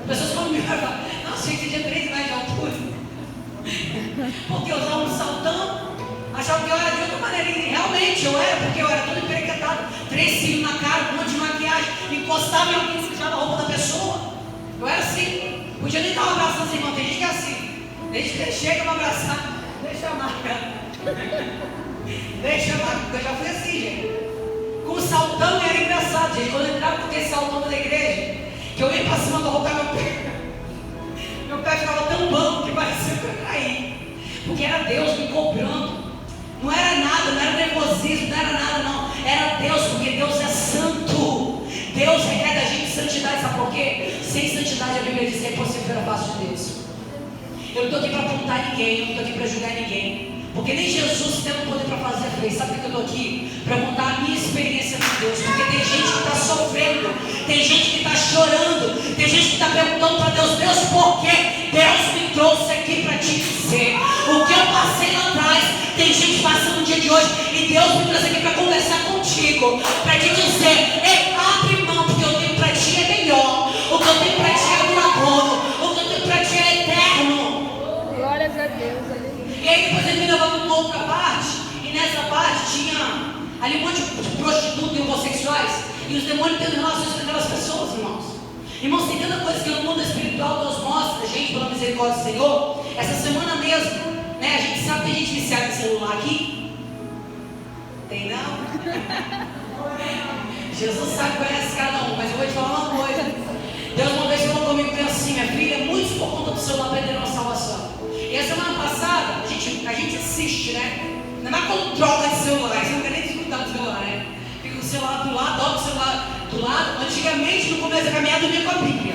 As pessoas falam comigo e falam: nossa, gente, tinha 3 metros de altura. Porque eu usava um saltão, achava que eu era de outra maneira. E realmente eu era, porque eu era todo emperequetado, 3 cílios na cara, um monte de maquiagem, encostava em alguém que sujava a roupa da pessoa. Eu era assim, podia nem dar um abraço assim, irmão. Tem gente que é assim, tem gente que chega para abraçar, deixa a marca, deixa a marca, porque eu já fui assim, gente. Com o saltão era engraçado, gente. Quando eu entrava com aquele saltão da igreja, que eu ia para cima do roupa, meu pé ficava tão bom que parecia que eu ia cair. Porque era Deus me cobrando. Não era nada, não era nervosismo, não era nada não. Era Deus, porque Deus é santo. Deus requer da gente santidade, sabe por quê? Sem santidade a Bíblia diz que é impossível ver a face de Deus. Eu não estou aqui para apontar ninguém, eu não estou aqui para julgar ninguém. Porque nem Jesus tem o poder para fazer fez. Sabe por que eu estou aqui? Para contar a minha experiência com Deus. Porque tem gente que está sofrendo, tem gente que está chorando, tem gente que está perguntando para Deus: Deus, por quê? Deus me trouxe aqui para te dizer o que eu passei lá atrás. Tem gente passando no dia de hoje e Deus me trouxe aqui para conversar contigo, para te dizer: ei, abre mão, porque eu tenho para ti é melhor, o que eu tenho para ti é duradouro, o que eu tenho para ti é eterno. Glórias a Deus. E aí depois ele me levou para uma outra parte, e nessa parte tinha ali um monte de prostitutas e homossexuais, e os demônios tendo relações com aquelas pessoas, irmãos. Irmãos, tem tanta coisa que no mundo espiritual Deus mostra, gente, pela misericórdia do Senhor. Essa semana mesmo, né, a gente sabe que tem gente viciada em celular aqui. Tem não? Jesus sabe, conhece cada um, mas eu vou te falar uma coisa. Deus uma vez falou comigo e pensou assim: minha filha, muitos por conta do celular perderam a salvação. E a semana passada, a gente assiste, né? Não é mais quando troca de celular, você não quer nem escutar do celular, né? Fica com o celular do lado, dobra o celular do lado. Antigamente, no começo da caminhada, dormia com a Bíblia.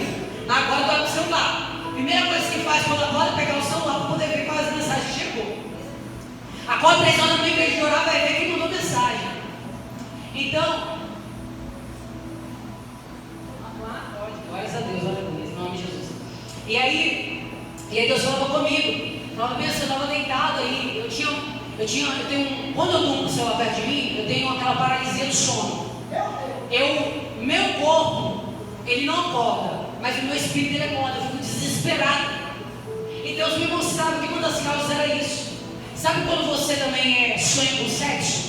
Agora dobra o celular. Primeira coisa que faz quando acorda é pegar o celular para poder ver quais mensagens chegou. Acorda 3 horas da manhã, em vez de orar, vai ver quem mandou mensagem. Então, glórias a Deus, aleluia, em nome de Jesus. E aí Deus falava comigo. Falava bem assim, eu estava deitado aí. Quando eu durmo com o celular perto de mim, eu tenho aquela paralisia do sono. Meu corpo, ele não acorda, mas o meu espírito ele acorda. Eu fico desesperado. E Deus me mostrava que uma das causas era isso. Sabe quando você também sonha com sexo?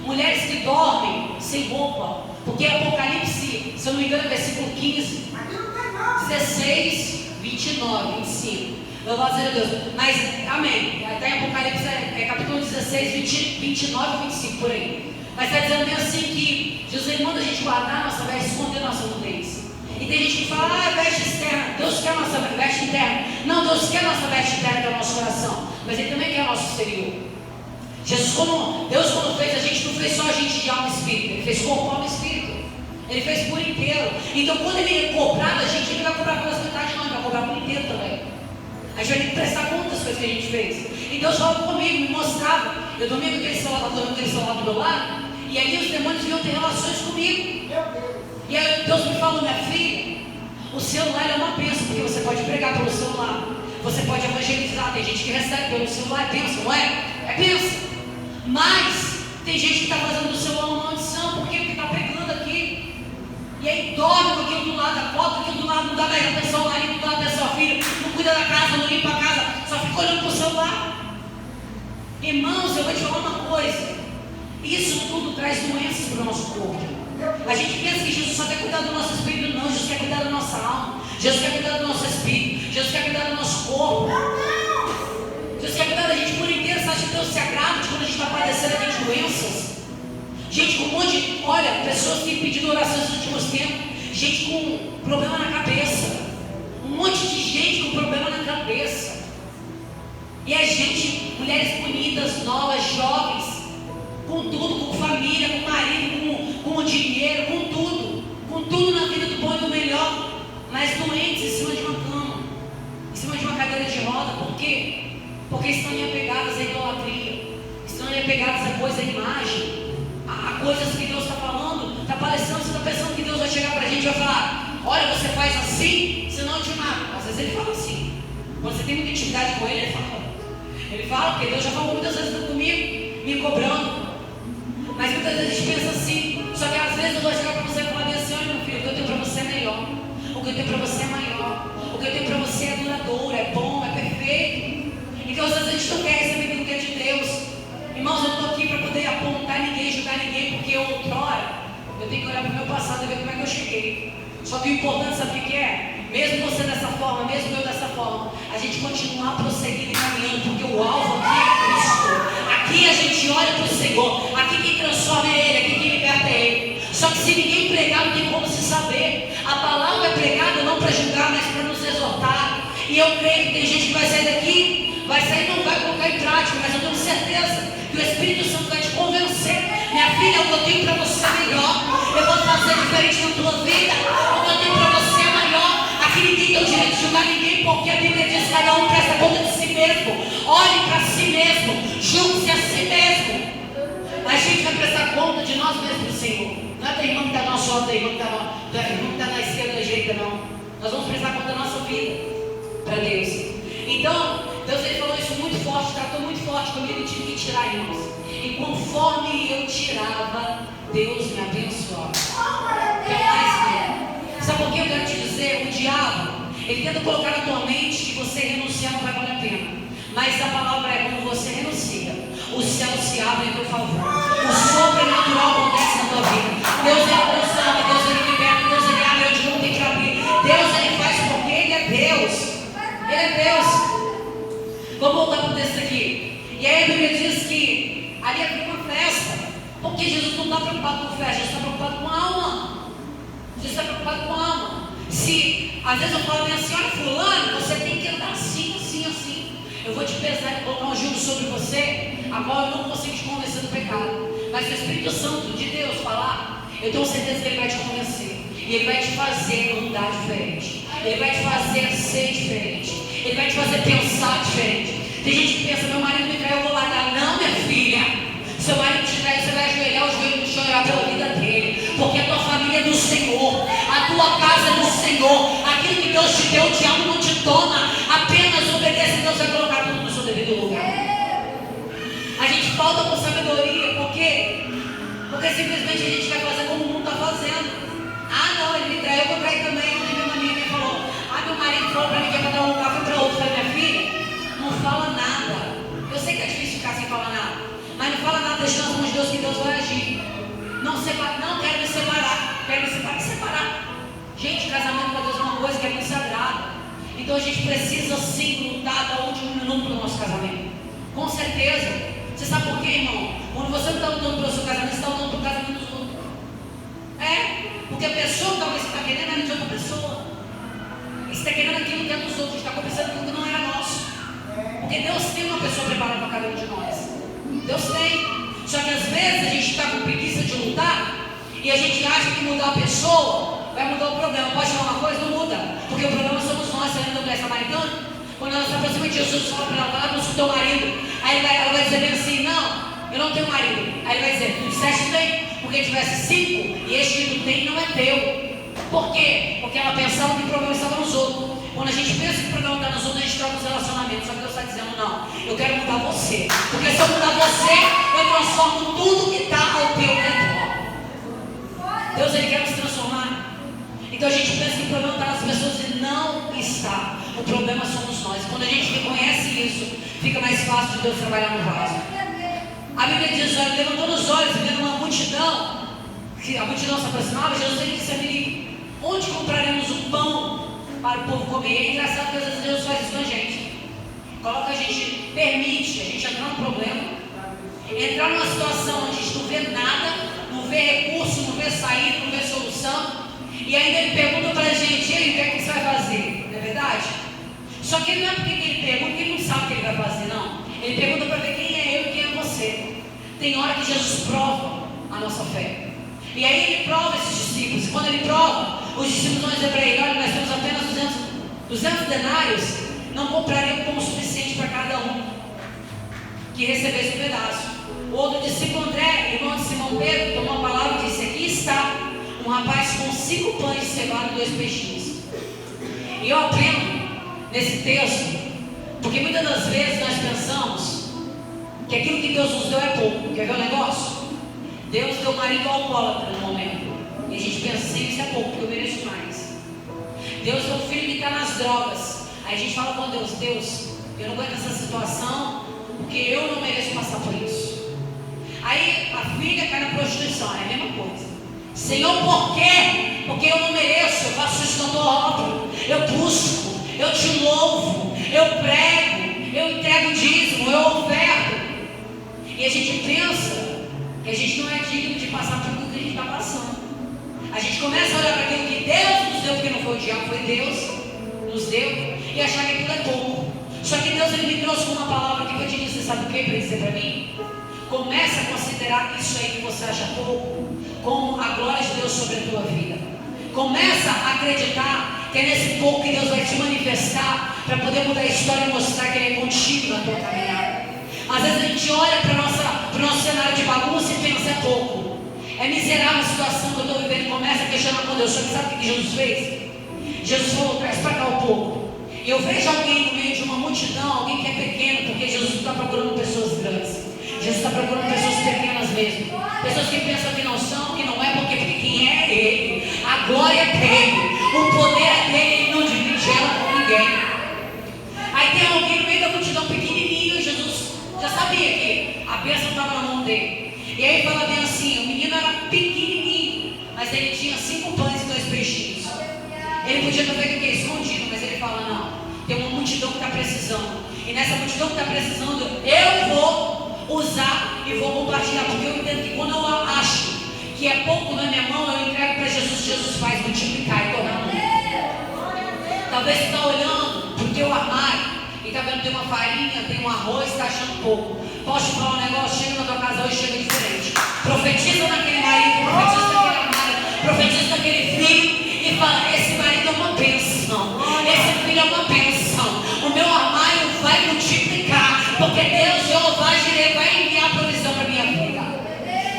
Mulheres que dormem sem roupa. Porque Apocalipse, se eu não me engano, é versículo 15, Aqui não tem não. 16, 29, 25. Louvado seja Deus. Mas, amém. Até em Apocalipse capítulo 16, 29 e 25, por aí. Mas está dizendo bem assim que Jesus manda a gente guardar a nossa veste, esconder a nossa nudez. E tem gente que fala, veste externa. Deus quer a nossa veste interna. Não, Deus quer a nossa veste interna, que é o nosso coração. Mas Ele também quer o nosso exterior. Deus quando fez a gente, não fez só a gente de alma e espírito. Ele fez corpo, alma e espírito. Ele fez por inteiro. Então quando Ele cobrar da gente, Ele vai cobrar pelas metades, não. Ele vai cobrar por inteiro também. A gente vai ter que prestar conta das coisas que a gente fez. E Deus falava comigo, me mostrava. Eu dormia com aquele celular do meu lado. E aí os demônios vinham ter relações comigo. Meu Deus. E aí Deus me falou, minha filha, o celular é uma bênção, porque você pode pregar pelo celular. Você pode evangelizar. Tem gente que recebe pelo celular, é bênção, não é? É bênção. Mas tem gente que está fazendo do celular uma maldição. Por quê? Porque está pegando aqui. E aí dorme com aquilo do lado da porta, aquilo do lado não dá mais atenção ao marido, não dá atenção ao filho, não cuida da casa, não limpa a casa, só fica olhando para o celular. Irmãos, eu vou te falar uma coisa. Isso tudo traz doenças para o nosso corpo. A gente pensa que Jesus só quer cuidar do nosso espírito, não. Jesus quer cuidar da nossa alma. Jesus quer cuidar do nosso espírito. Jesus quer cuidar do nosso corpo. Jesus quer cuidar da gente por inteiro. Você acha que Deus se agrada de quando a gente está padecendo aqui de doenças? Gente com um monte de... Olha, pessoas que pediram oração nos últimos tempos. Gente com problema na cabeça. Um monte de gente com problema na cabeça. E a gente, mulheres bonitas, novas, jovens, com tudo, com família, com marido, com dinheiro, com tudo na vida do bom e do melhor, mas doentes em cima de uma cama, em cima de uma cadeira de roda. Por quê? Porque estão apegadas à idolatria, estão apegadas a coisa, a imagem, a coisas que Deus está falando, está parecendo, você está pensando que Deus vai chegar para a gente e vai falar, olha, você faz assim, senão eu te mato. Às vezes Ele fala assim, quando você tem muita intimidade com Ele, Ele fala, porque Deus já falou muitas vezes comigo, me cobrando. Mas muitas vezes a gente pensa assim, só que às vezes eu vou chegar para você e falar assim, olha meu filho, o que eu tenho para você é melhor, o que eu tenho para você é maior, o que eu tenho para você é duradouro, é bom, é perfeito. Então às vezes a gente não quer receber aquilo que é de Deus. Irmãos, eu não estou aqui para poder apontar ninguém, julgar ninguém, porque outrora eu tenho que olhar para o meu passado e ver como é que eu cheguei. Só que o importante, sabe o que é? Mesmo você dessa forma, mesmo eu dessa forma, a gente continuar prosseguindo e caminhando, porque o alvo aqui é Cristo. Aqui a gente olha para o Senhor, aqui quem transforma é Ele, aqui quem liberta é Ele. Só que se ninguém pregar, não tem como se saber. A palavra é pregada não para julgar, mas para nos exortar. E eu creio que tem gente que vai sair daqui, vai sair e não vai colocar em prática, mas eu tenho certeza que o Espírito Santo vai te convencer. Minha filha, o que eu tenho para você é melhor. Eu vou fazer diferente na tua vida. O que eu tenho para você é maior. Aqui ninguém tem o direito de julgar ninguém, porque a Bíblia diz que cada um presta conta de si mesmo. Olhe para si mesmo, julgue-se a si mesmo. A gente vai prestar conta de nós mesmos para o Senhor. Não é da irmã que está na sua, da irmã que está na esquerda, da direita, não. Nós vamos prestar conta da nossa vida para Deus. Então, Deus ele falou isso muito forte, tratou muito forte comigo e tive que tirar, irmãos. E conforme eu tirava, Deus me abençoava. O que mais quer? Sabe por que eu quero te dizer? O diabo, ele tenta colocar na tua mente que você renunciar não vai valer a pena. Mas a palavra é quando você renuncia, os céus se abrem em teu favor. O sobrenatural acontece na tua vida. Deus ele transforma, Deus ele liberta, Deus ele abre onde não tem que abrir. Deus ele faz porque Ele é Deus. Ele é Deus. Vamos voltar para o texto aqui. E aí a Bíblia diz que ali havia uma festa. Porque Jesus não está preocupado com festa, Jesus está preocupado com a alma. Jesus está preocupado com a alma. Se às vezes eu falo bem assim, olha fulano, você tem que andar assim, assim, assim. Eu vou te pesar e colocar um jugo sobre você, a qual eu não consigo te convencer do pecado. Mas se o Espírito Santo de Deus falar, eu tenho certeza que Ele vai te convencer. E Ele vai te fazer andar diferente. Ele vai te fazer ser diferente. Ele vai te fazer pensar diferente. Tem gente que pensa, meu marido me traiu, eu vou largar. Não, minha filha. Seu marido te traiu, você vai ajoelhar os joelhos e chorar pela vida dele. Porque a tua família é do Senhor. A tua casa é do Senhor. Aquilo que Deus te deu, o diabo não te toma. Apenas obedeça, Deus vai colocar tudo no seu devido lugar. A gente falta com sabedoria. Por quê? Porque simplesmente a gente vai fazer como o mundo está fazendo. Ah, não, ele me traiu, eu vou trair também. Minha amiga falou, meu marido falou para mim que ia para dar um lugar, fui para outro. Falei, minha filha, não fala nada. Eu sei que é difícil ficar sem falar nada, mas não fala nada, deixa nas mãos de Deus que Deus vai agir. Não Não, quero me separar. Quero me separar. Gente, casamento com Deus é uma coisa que é muito sagrada. Então a gente precisa sim lutar até o último minuto do nosso casamento. Com certeza. Você sabe por quê, irmão? Quando você não está lutando pelo seu casamento, você está lutando pelo casamento dos outros. Porque a pessoa que talvez você está querendo é de outra pessoa. E você está querendo aquilo que é dos outros, está começando aquilo que não era nosso. Porque Deus tem uma pessoa preparada para cada um de nós. Deus tem. Só que às vezes a gente está com preguiça de lutar e a gente acha que mudar a pessoa vai mudar o problema. Pode falar uma coisa? Não muda. Porque o problema somos nós. Você lembra da mulher samaritana? Quando ela se aproxima de Jesus, fala para ela, vai buscar o teu marido. Aí ela vai dizer bem assim, não, eu não tenho marido. Aí ele vai dizer, tu disseste bem, porque tivesse 5 e este que tu tem não é teu. Por quê? Porque ela pensava que o problema estava nos outros. Quando a gente pensa que o problema está nos outros, a gente troca os relacionamentos. Só que Deus está dizendo, não, eu quero mudar você. Porque se eu mudar você, eu transformo tudo que está ao teu redor. Deus, Ele quer nos transformar. Então a gente pensa que o problema está nas pessoas e não está. O problema somos nós. Quando a gente reconhece isso, fica mais fácil de Deus trabalhar no vaso. A Bíblia diz, olha, levantou os olhos, vendo uma multidão, que a multidão se aproximava, Jesus disse a Filipe, onde compraremos o pão para o povo comer? É engraçado que às vezes Deus faz isso com a gente. Coloca a gente, permite a gente entrar num problema, entrar numa situação onde a gente não vê nada, não vê recurso, não vê saída, não vê solução, e ainda Ele pergunta para a gente, e aí, o que é que você vai fazer? Não é verdade? Só que não é porque Ele pergunta, porque Ele não sabe o que Ele vai fazer, não. Ele pergunta para ver quem é eu e quem é você. Tem hora que Jesus prova a nossa fé. E aí Ele prova esses discípulos. E quando Ele prova, os discípulos vão dizer para Ele, olha, nós temos apenas 200 denários, não compraria pão suficiente para cada um que recebesse um pedaço. O outro discípulo André, irmão de Simão Pedro, tomou a palavra e disse, aqui está um rapaz com 5 pães de cevada e 2 peixinhos. E eu aprendo nesse texto, porque muitas das vezes nós pensamos que aquilo que Deus nos deu é pouco. Quer ver o negócio? Deus deu marido alcoólatra no momento. E a gente pensa assim, isso é pouco, porque eu mereço mais. Deus deu filho que está nas drogas. Aí a gente fala com Deus, Deus, eu não aguento essa situação, porque eu não mereço passar por isso. Aí a filha cai na prostituição, é a mesma coisa. Senhor, por quê? Porque eu não mereço, eu faço isso quando eu obro, eu busco, eu te louvo, eu prego, eu entrego dízimo, eu oferto. E a gente pensa que a gente não é digno de passar por tudo que a gente está passando. A gente começa a olhar para aquilo que Deus nos deu, porque não foi o diabo, foi Deus nos deu, e achar que aquilo é pouco. Só que Deus Ele me trouxe com uma palavra que eu te disse, sabe o que para dizer para mim? Começa a considerar isso aí que você acha pouco como a glória de Deus sobre a tua vida. Começa a acreditar que é nesse pouco que Deus vai te manifestar para poder mudar a história e mostrar que Ele é contigo na tua caminhada. Às vezes a gente olha para o nosso cenário de bagunça e pensa, é pouco. É miserável a situação que eu estou vivendo e começa a questionar com Deus. Só que sabe o que Jesus fez? Jesus falou, traz para cá um pouco. E eu vejo alguém no meio de uma multidão, alguém que é pequeno, porque Jesus não está procurando pessoas grandes. Jesus está procurando pessoas pequenas mesmo. Pessoas que pensam que não são, que não é, porque quem é Ele. A glória é dele. O poder é dele. Ele não divide ela com ninguém. Aí tem alguém no meio da multidão pequenininho. Jesus já sabia que a bênção estava na mão dele. E aí ele fala bem assim, o menino era pequenininho, mas ele tinha 5 pães e 2 peixinhos. Ele podia ter feito o quê? Escondido, mas ele fala, não, tem uma multidão que está precisando. E nessa multidão que está precisando, eu vou usar e vou compartilhar, porque eu entendo que quando eu acho que é pouco na minha mão, eu entrego para Jesus, Jesus faz multiplicar e tornar muito. Talvez você está olhando para o teu armário e está vendo que tem uma farinha, tem um arroz, está achando pouco. Posso te falar um negócio? Chega na tua casa hoje, chega diferente. Profetiza naquele marido, profetiza naquele armário, profetiza naquele filho e fala, esse marido é uma bênção, esse filho é uma bênção, o meu armário vai multiplicar, porque Deus, Jeová, Jireh, vai enviar provisão para a minha vida.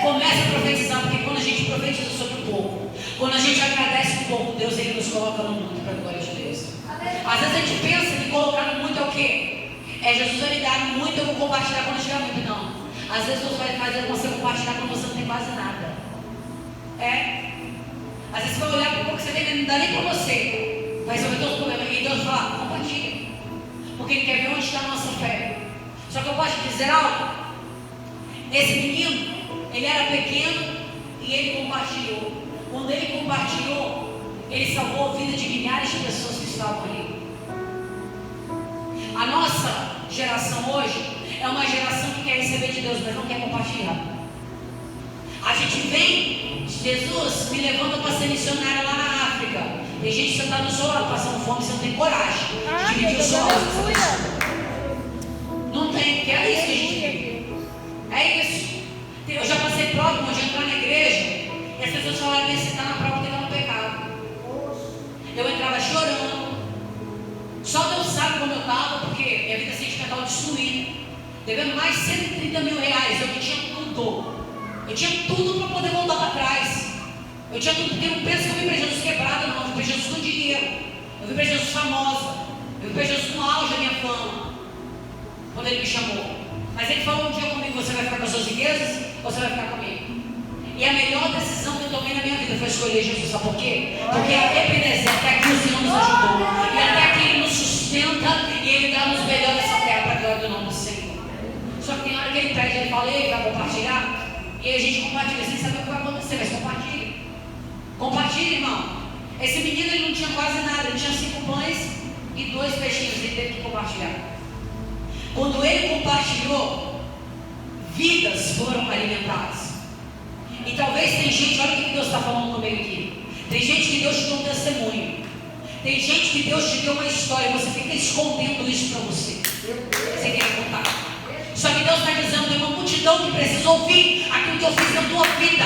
Comece a profetizar, porque quando a gente profetiza sobre o pouco, quando a gente agradece um pouco, Deus Ele nos coloca no muito para a glória de Deus. Às vezes a gente pensa que colocar no muito é o quê? É Jesus vai me dar muito, eu vou compartilhar quando chegar muito. Não. Às vezes Deus vai fazer você compartilhar quando você não tem quase nada. Às vezes você vai olhar para o pouco que você tem, não dá nem para você. Vai resolver todos os problemas. E Deus fala, compartilha. Porque Ele quer ver onde está a nossa fé. Só que eu posso te dizer algo. Esse menino, ele era pequeno e ele compartilhou. Quando ele compartilhou, ele salvou a vida de milhares de pessoas que estavam ali. A nossa geração hoje é uma geração que quer receber de Deus, mas não quer compartilhar. A gente vem, Jesus me levanta para ser missionário lá na África. Tem gente sentada no seu lado passando fome, você não tem coragem de dividir o seu lado. Não tem, porque é isso que a gente vive. É isso. Eu já passei prova, quando eu entrar na igreja, e as pessoas falaram que você está na prova porque está no pecado. Eu entrava chorando. Só Deus sabe como eu estava, porque minha vida sentimental destruída, devendo mais 130 mil reais. Eu tinha tudo. Eu tinha tudo para poder voltar para trás. Eu tinha tudo, porque eu não penso que eu vim para Jesus quebrado, não. Eu vim para Jesus com dinheiro. Eu vim para Jesus famosa. Eu vim para Jesus no auge da minha fama, quando ele me chamou. Mas ele falou um dia comigo: você vai ficar com as suas riquezas ou você vai ficar comigo? E a melhor decisão que eu tomei na minha vida foi escolher Jesus. Sabe por quê? Porque até Ebenezer, até aqui o Senhor nos ajudou. E até aqui Ele nos sustenta e Ele dá-nos melhor dessa terra para a glória do nome do Senhor. Só que tem hora que Ele pede, Ele fala: ei, vai compartilhar? E aí a gente compartilha sem saber o que vai acontecer, mas compartilha. Compartilha, irmão. Esse menino, ele não tinha quase nada, ele tinha 5 pães e 2 peixinhos, ele teve que compartilhar. Quando ele compartilhou, vidas foram alimentadas. E talvez tem gente, olha o que Deus está falando comigo aqui. Tem gente que Deus te deu um testemunho. Tem gente que Deus te deu uma história, você fica escondendo isso para você. Você quer contar. Só que Deus está dizendo: tem uma multidão que precisa ouvir aquilo que eu fiz na tua vida.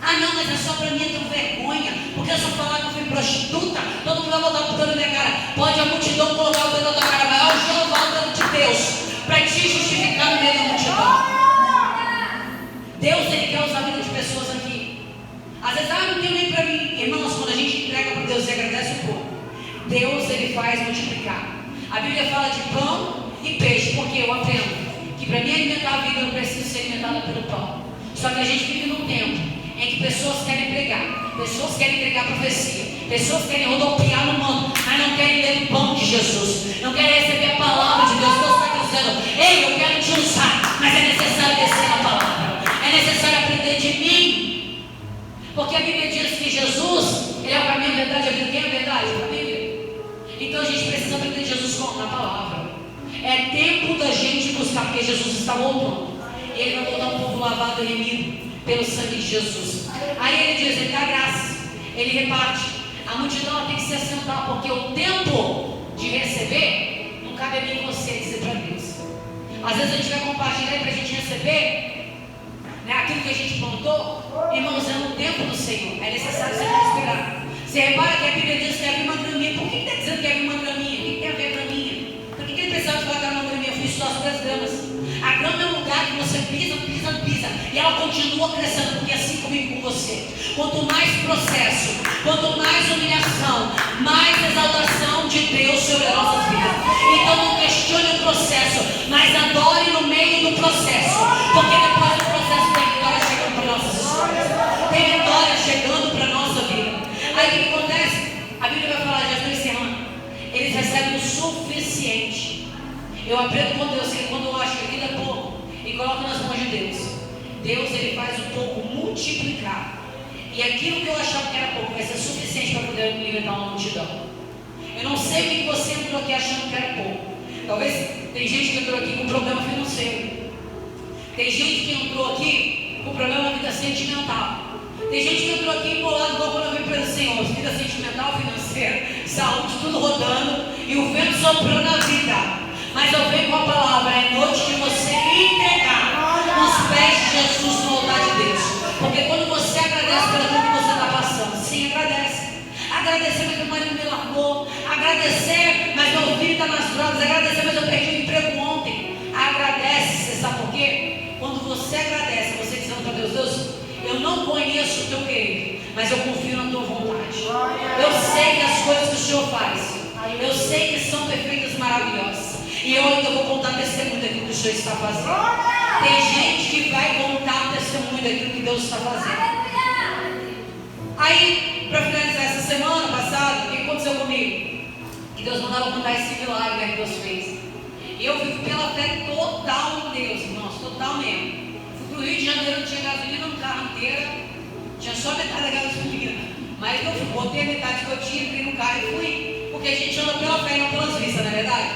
Ah não, mas é só para mim, eu tenho vergonha, porque eu só falar que eu fui prostituta, todo mundo vai botar o dedo na minha cara. Pode a multidão colocar o dedo na tua cara, mas ó, Jeová, o dedo de Deus, para te justificar no meio da multidão. Deus, Ele quer usar a vida de pessoas aqui. Às vezes, não tenho nem para mim. Irmãos, quando a gente entrega para Deus e agradece um pouco, Deus, Ele faz multiplicar. A Bíblia fala de pão e peixe, porque eu aprendo que para mim alimentar a vida eu preciso ser alimentada pelo pão. Só que a gente vive num tempo em que pessoas querem pregar, pessoas querem pregar profecia, pessoas querem rodopiar no mundo, mas não querem ler o pão de Jesus, não querem receber a palavra de Deus. Deus está dizendo: ei, eu quero te usar, mas é necessário descer na palavra, é necessário aprender de mim, porque a Bíblia diz que Jesus, Ele é o caminho, a verdade, a vida. Quem é a verdade? A Bíblia. Então a gente precisa aprender Jesus na palavra. É tempo da gente buscar, porque Jesus está voltando. E Ele vai voltar um povo lavado e remido pelo sangue de Jesus. Aí Ele diz: Ele dá graça, Ele reparte. A multidão tem que se assentar, porque o tempo de receber não cabe a mim e você dizer para Deus. Às vezes a gente vai compartilhar para a gente receber, né, aquilo que a gente plantou. Irmãos, é no tempo do Senhor, é necessário você não esperar. Você repara que a Bíblia diz que havia uma graminha. Por que está dizendo que havia uma graminha? O que tem a ver a graminha? Por que ele precisava de falar que era uma graminha? Eu fui estudar as 3 gramas. A grama é um lugar que você pisa, e ela continua crescendo, porque assim comigo com você. Quanto mais processo, quanto mais humilhação, mais exaltação de Deus sobre as nossas vidas. Então não questione o processo, mas adore no meio do processo, porque depois do processo tem vitória chegando para nossas histórias, tem vitória chegando para a nossa vida. Aí o que acontece? A Bíblia vai falar, já estou encerrando, eles recebem o suficiente. Eu aprendo com Deus que quando eu acho que a vida é pouco e coloco nas mãos de Deus, Deus, Ele faz o pouco multiplicar. E aquilo que eu achava que era pouco vai ser suficiente para poder alimentar uma multidão. Eu não sei o que você entrou aqui achando que era pouco. Talvez tem gente que entrou aqui com problema financeiro. Tem gente que entrou aqui com problema na vida sentimental. Tem gente que entrou aqui embolado igual quando eu vim para o Senhor. Vida sentimental, financeira, saúde, tudo rodando e o vento soprando na vida. Mas eu venho com a palavra: é noite de você entregar nos pés de Jesus no altar de Deus. Porque quando você agradece pelo que você está passando, sim, agradece. Agradecer, mas meu marido me largou. Agradecer, mas meu filho está nas drogas. Agradecer, mas eu perdi o emprego ontem. Agradece, você sabe por quê? Quando você agradece, você dizendo para Deus: Deus, eu não conheço o teu querer, mas eu confio na tua vontade. Eu sei que as coisas que o Senhor faz, eu sei que são perfeitas e maravilhosas. E eu ainda vou contar testemunho daquilo que o Senhor está fazendo. Tem gente que vai contar testemunho daquilo que Deus está fazendo. Aí, para finalizar essa semana passada, o que aconteceu comigo? Que Deus mandava contar esse milagre que Deus fez. E eu vivo pela fé total em Deus, irmãos, total mesmo. Fui Para o Rio de Janeiro não tinha gasolina no carro inteiro, tinha só metade da gasolina. Mas eu botei a metade que eu tinha, entrei no carro e fui. Porque a gente anda pela fé e não pelas vistas, não é verdade?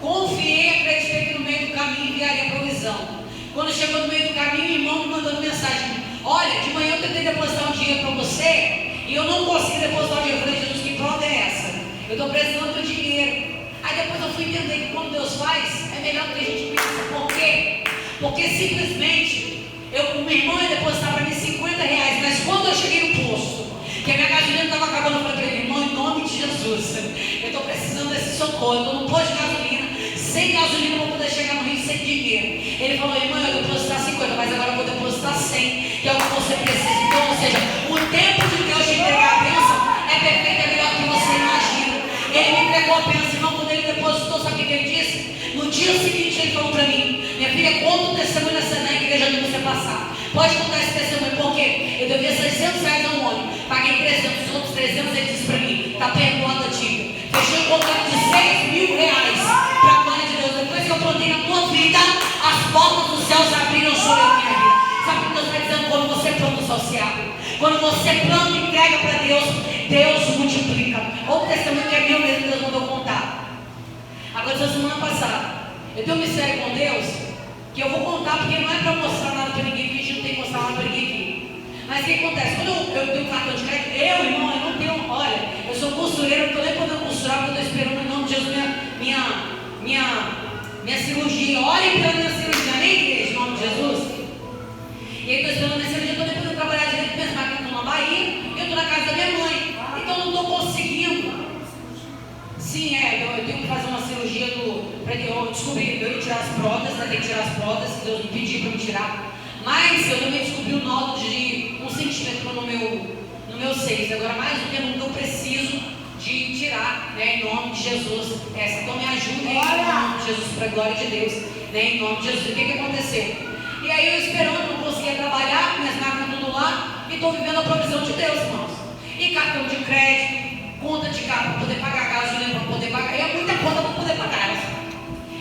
Confiei, acreditei que no meio do caminho enviaria provisão. Quando chegou no meio do caminho, o irmão me mandando mensagem: olha, de manhã eu tentei depositar um dinheiro para você e eu não consegui depositar o dinheiro. Eu falei: Jesus, que prova é essa? Eu estou precisando do dinheiro. Aí depois eu fui entender que quando Deus faz, é melhor do que a gente pensa. Por quê? Porque simplesmente o meu irmão ia depositar para mim R$50, mas quando eu cheguei no posto, que a minha gasolina estava acabando, eu falei para ele: irmão, em nome de Jesus, eu estou precisando desse socorro, eu estou no posto de gasolina, sem gasolina eu vou poder chegar no Rio sem dinheiro. Ele falou: irmão, eu vou depositar 50, mas agora eu vou depositar 100, que é o que você precisa. Então, ou seja, o tempo de Deus te entregar a bênção é perfeito, é melhor do que você imagina. Ele me entregou a bênção, irmão, quando ele depositou, sabe o que ele disse? No dia seguinte ele falou para mim: minha filha, conta o testemunho na igreja onde você passar. Pode contar esse testemunho, porque eu devia R$600 ao homem, paguei 300, os outros 300, ele disse para mim: está perdoado a ti. Fechei um contrato de R$6.000 para a glória de Deus. Depois que eu plantei na tua vida, as portas dos céus abriram sobre a minha vida. Sabe o que Deus está dizendo? Quando você planta, o céu se abre. Quando você planta e entrega para Deus, Deus multiplica. Outro testemunho que é meu mesmo, Deus mandou contar. Aconteceu semana passada. Eu tenho um mistério com Deus que eu vou contar, porque não é para mostrar nada para ninguém, porque a gente não tem que mostrar nada para ninguém aqui. Mas o que acontece? Quando eu tenho um cartão de crédito, irmão, eu não tenho. Olha, eu sou costureiro, não estou nem podendo costurar, porque eu estou esperando em nome de Jesus minha cirurgia. Olhem pela minha cirurgia, nem igreja, em nome de Jesus. E aí estou esperando minha cirurgia, estou nem podendo trabalhar direito, minhas máquinas estão na Bahia, e eu estou na casa da minha mãe. Então não estou conseguindo. Sim, eu tenho que fazer uma cirurgia eu descobri, eu ia tirar as próteses, vai ter que tirar as próteses, Deus me pediu para me tirar. Mas eu também descobri o nódulo de 1 centímetro no meu seio. Agora, mais do que nunca, eu preciso de tirar, né, em nome de Jesus. Então me ajude em nome de Jesus, para a glória de Deus, né, em nome de Jesus. O que aconteceu? E aí eu esperando, não conseguia trabalhar, minhas máquinas tudo lá, e estou vivendo a provisão de Deus, irmãos. E cartão de crédito, conta de carro para poder pagar, gasolina para poder pagar. É muita conta para poder pagar.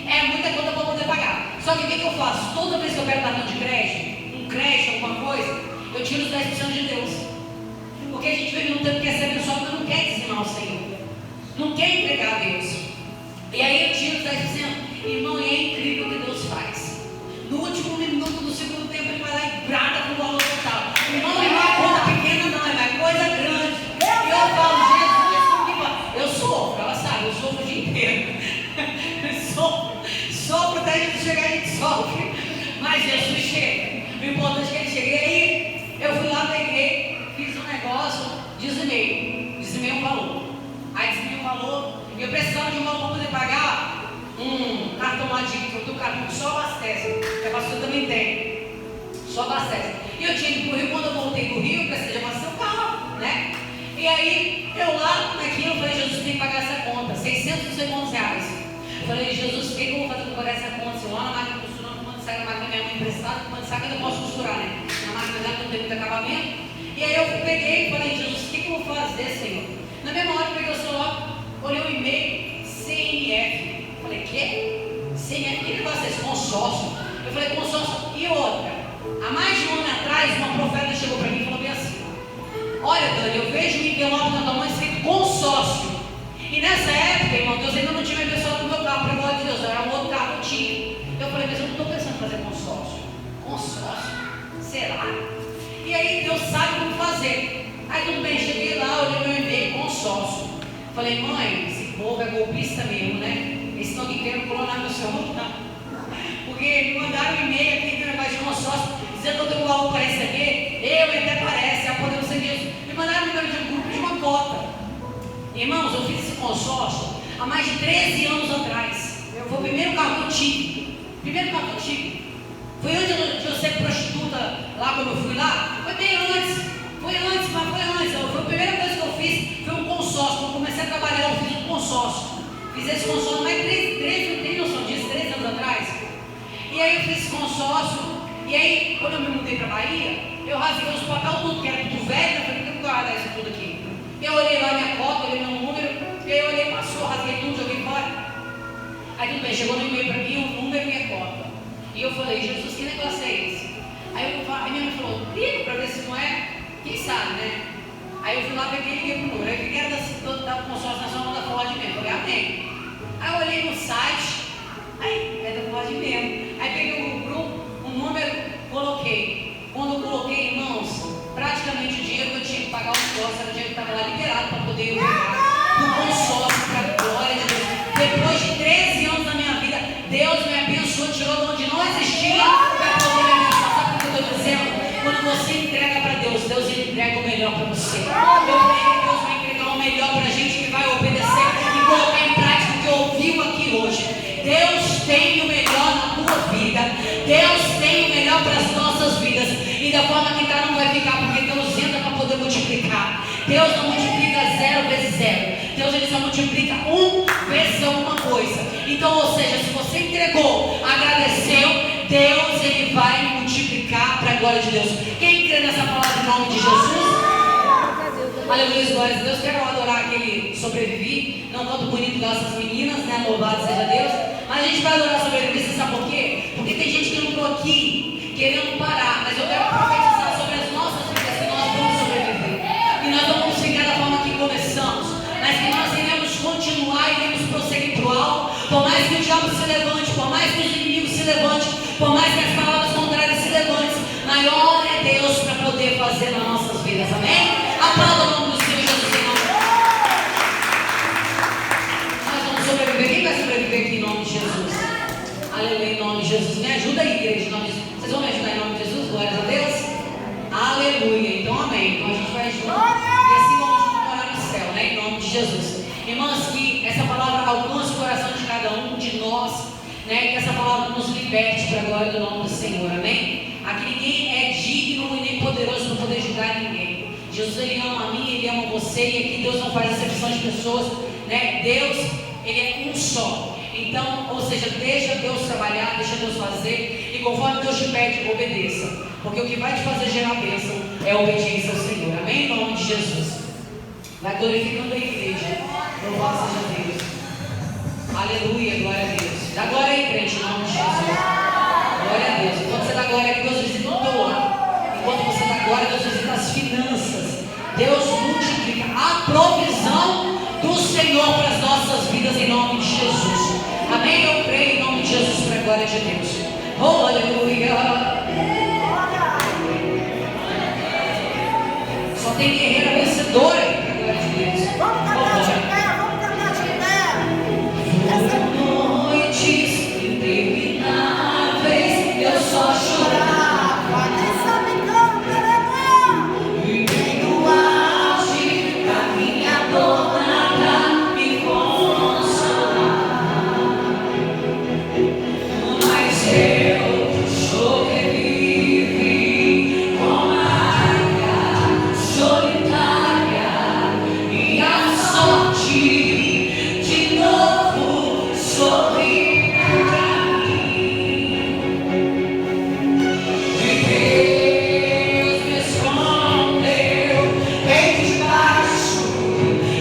É muita conta para poder pagar. Só que o que eu faço? Toda vez que eu quero cartão de crédito, um crédito, alguma coisa, eu tiro os 10% de Deus. Porque a gente vive num tempo que quer ser abençoado, mas não quer dizimar o Senhor. Não quer entregar a Deus. E aí eu tiro os 10%. Irmão, e é incrível o que Deus faz. No último minuto do segundo tempo, ele vai lá e brada com o valor total. Irmão, não é uma conta pequena, não, é uma coisa grande. E eu falo: Jesus, eu sofro, ela sabe, eu sofro o dia inteiro. Sofro até a gente chegar, a gente sofre. Mas Jesus chega. O importante é que ele chegue. E aí, eu fui lá, peguei, fiz um negócio, dizimei um valor. Aí dizimei um valor, e eu precisava de um valor para poder pagar um cartão lá que eu tenho um cartão que só abastece, que a pastora também tem, só abastece. E eu tinha ido para o Rio, quando eu voltei do Rio, eu precisei de abastecer o carro, né? E aí, eu lá naquilo, eu falei: Jesus, tem que pagar essa conta, 600 não sei quantos reais. Eu falei: Jesus, o que eu vou fazer para pagar essa conta? Se eu lá na máquina costurando, quando sai na máquina da minha mãe emprestada, quando sai, eu posso costurar, né? Na máquina dela não tem muito acabamento. E aí eu peguei e falei: Jesus, o que eu vou fazer, Senhor? Na mesma hora eu peguei o celular, olhei o e-mail, CNF. Eu falei: quê? CNF, que negócio é esse? Consórcio. Eu falei: consórcio. E outra, há mais de um ano atrás, uma profeta chegou para mim e falou bem assim: olha, Dani, eu vejo um envelope na tua mãe escrito consórcio. E nessa época, irmão, Deus ainda não tinha me abençoado no meu carro, para a glória de Deus, era um outro carro que eu tinha. Eu falei: mas eu não estou pensando em fazer consórcio. Consórcio? Será? E aí Deus sabe como fazer. Aí tudo bem, cheguei lá, olhei meu e-mail, consórcio. Falei: mãe, esse povo é golpista mesmo, né? Eles estão aqui querendo clonar meu celular. Porque me mandaram um e-mail aqui no negócio de consórcio, dizendo que eu tenho um valor para receber. Eu até parece, a poder ser disso. Me mandaram um e-mail de um grupo de uma cota. Irmãos, eu fiz esse consórcio há mais de 13 anos atrás. Foi o primeiro carro que eu tive. Foi antes de eu ser prostituta lá, quando eu fui lá. Foi bem antes. Foi antes. Foi a primeira coisa que eu fiz, foi um consórcio. Quando eu comecei a trabalhar, eu fiz um consórcio. Fiz esse consórcio mais de 13 anos atrás. E aí eu fiz esse consórcio. E aí, quando eu me mudei para Bahia, eu rasguei os papéis tudo, que era tudo velho. Eu falei: por que eu vou guardar isso tudo aqui? Eu olhei lá minha cota, olhei meu número, e aí eu olhei, passou, rasguei tudo, joguei fora. Aí tudo bem, chegou no e-mail para mim o número e minha cota. E eu falei: Jesus, que negócio é esse? Aí minha mãe falou, liga pra ver se não é, quem sabe, né? Aí eu fui lá, peguei e liguei pro número. Aí fiquei da consórcio nacional da Ford mesmo. Falei, amém. Aí eu olhei no site, aí é da Ford mesmo. Aí peguei o grupo, um número, coloquei. Quando eu coloquei, irmãos, praticamente o dinheiro que eu tinha que pagar o consórcio era o dinheiro que estava lá liberado para poder eu pegar do consórcio para a glória de Deus. Depois de 13 anos da minha vida, Deus me abençoou, tirou de onde não existia para poder me abençoar. Sabe o que eu estou dizendo? Quando você entrega para Deus, Deus ele entrega o melhor para você. Eu creio que Deus vai entregar o melhor para a gente que vai obedecer e colocar em prática o que ouviu aqui hoje. Deus tem o melhor na tua vida. Deus tem o melhor para as nossas vidas. E da forma que está não vai ficar, porque Deus entra para poder multiplicar. Deus não multiplica 0 vezes 0. Deus ele só multiplica 1 vezes alguma coisa. Então, ou seja, se você entregou, agradeceu, Deus ele vai multiplicar para a glória de Deus. Quem crê nessa palavra em nome de Jesus? Aleluia, glórias a Deus. Quero adorar aquele Sobrevivi. Não canto bonito igual essas meninas, né? Louvado seja Deus. Mas a gente vai adorar Sobrevivi, você sabe por quê? Porque tem gente que não entrou aqui querendo parar. Mas eu quero profetizar sobre as nossas vidas que nós vamos sobreviver. E nós não vamos ficar da forma que começamos. Mas que nós iremos continuar, iremos prosseguir para o alto. Por mais que o diabo se levante, por mais que os inimigos se levantem, por mais que as palavras contrárias se levantem, maior é Deus para poder fazer nas nossas vidas. Amém? Aplauda o nome do Senhor Jesus, irmão. Nós vamos sobreviver. Quem vai sobreviver aqui em nome de Jesus? Aleluia, em nome de Jesus. Me ajuda aí, igreja, em nome de Jesus. Vocês vão me ajudar em nome de Jesus? Glória a Deus. Aleluia. Então, amém. Então a gente vai junto. E assim vamos morar no céu, né? Em nome de Jesus. Irmãos, que essa palavra alcance o coração de cada um de nós, né? Que essa palavra nos liberte para a glória do nome do Senhor. Amém? Aqui ninguém é digno e nem poderoso para poder julgar ninguém. Jesus ele ama a mim, ele ama você, e aqui Deus não faz acepção de pessoas, né? Deus, ele é um só. Então, ou seja, deixa Deus trabalhar, deixa Deus fazer, e conforme Deus te pede, obedeça. Porque o que vai te fazer gerar bênção é a obediência ao Senhor. Amém? Em nome de Jesus. Vai glorificando a igreja. Louvado seja Deus. Aleluia, glória a Deus. Dá glória aí, crente, em nome de Jesus. Glória a Deus. Enquanto você dá glória aqui, Deus visita o teu lar. Enquanto você dá glória, Deus visita as finanças. Deus multiplica a provisão do Senhor para as nossas vidas em nome de Jesus. Amém? Eu creio em nome de Jesus para a glória de Deus. Oh, aleluia. Só tem guerreira vencedora aí para a glória de Deus. Vamos cantar de pé, vamos cantar de pé. Noites intermináveis, eu só chorava. Quem sabe canta, aleluia. E bem no auge da minha dor, nada me consolar. Mas eu sobrevivi com a área solitária e a sorte de novo sorri pra mim. E Deus me escondeu bem debaixo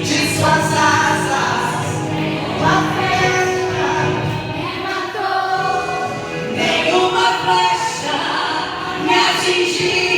de suas asas. Uma flecha me matou, nenhuma flecha me atingiu.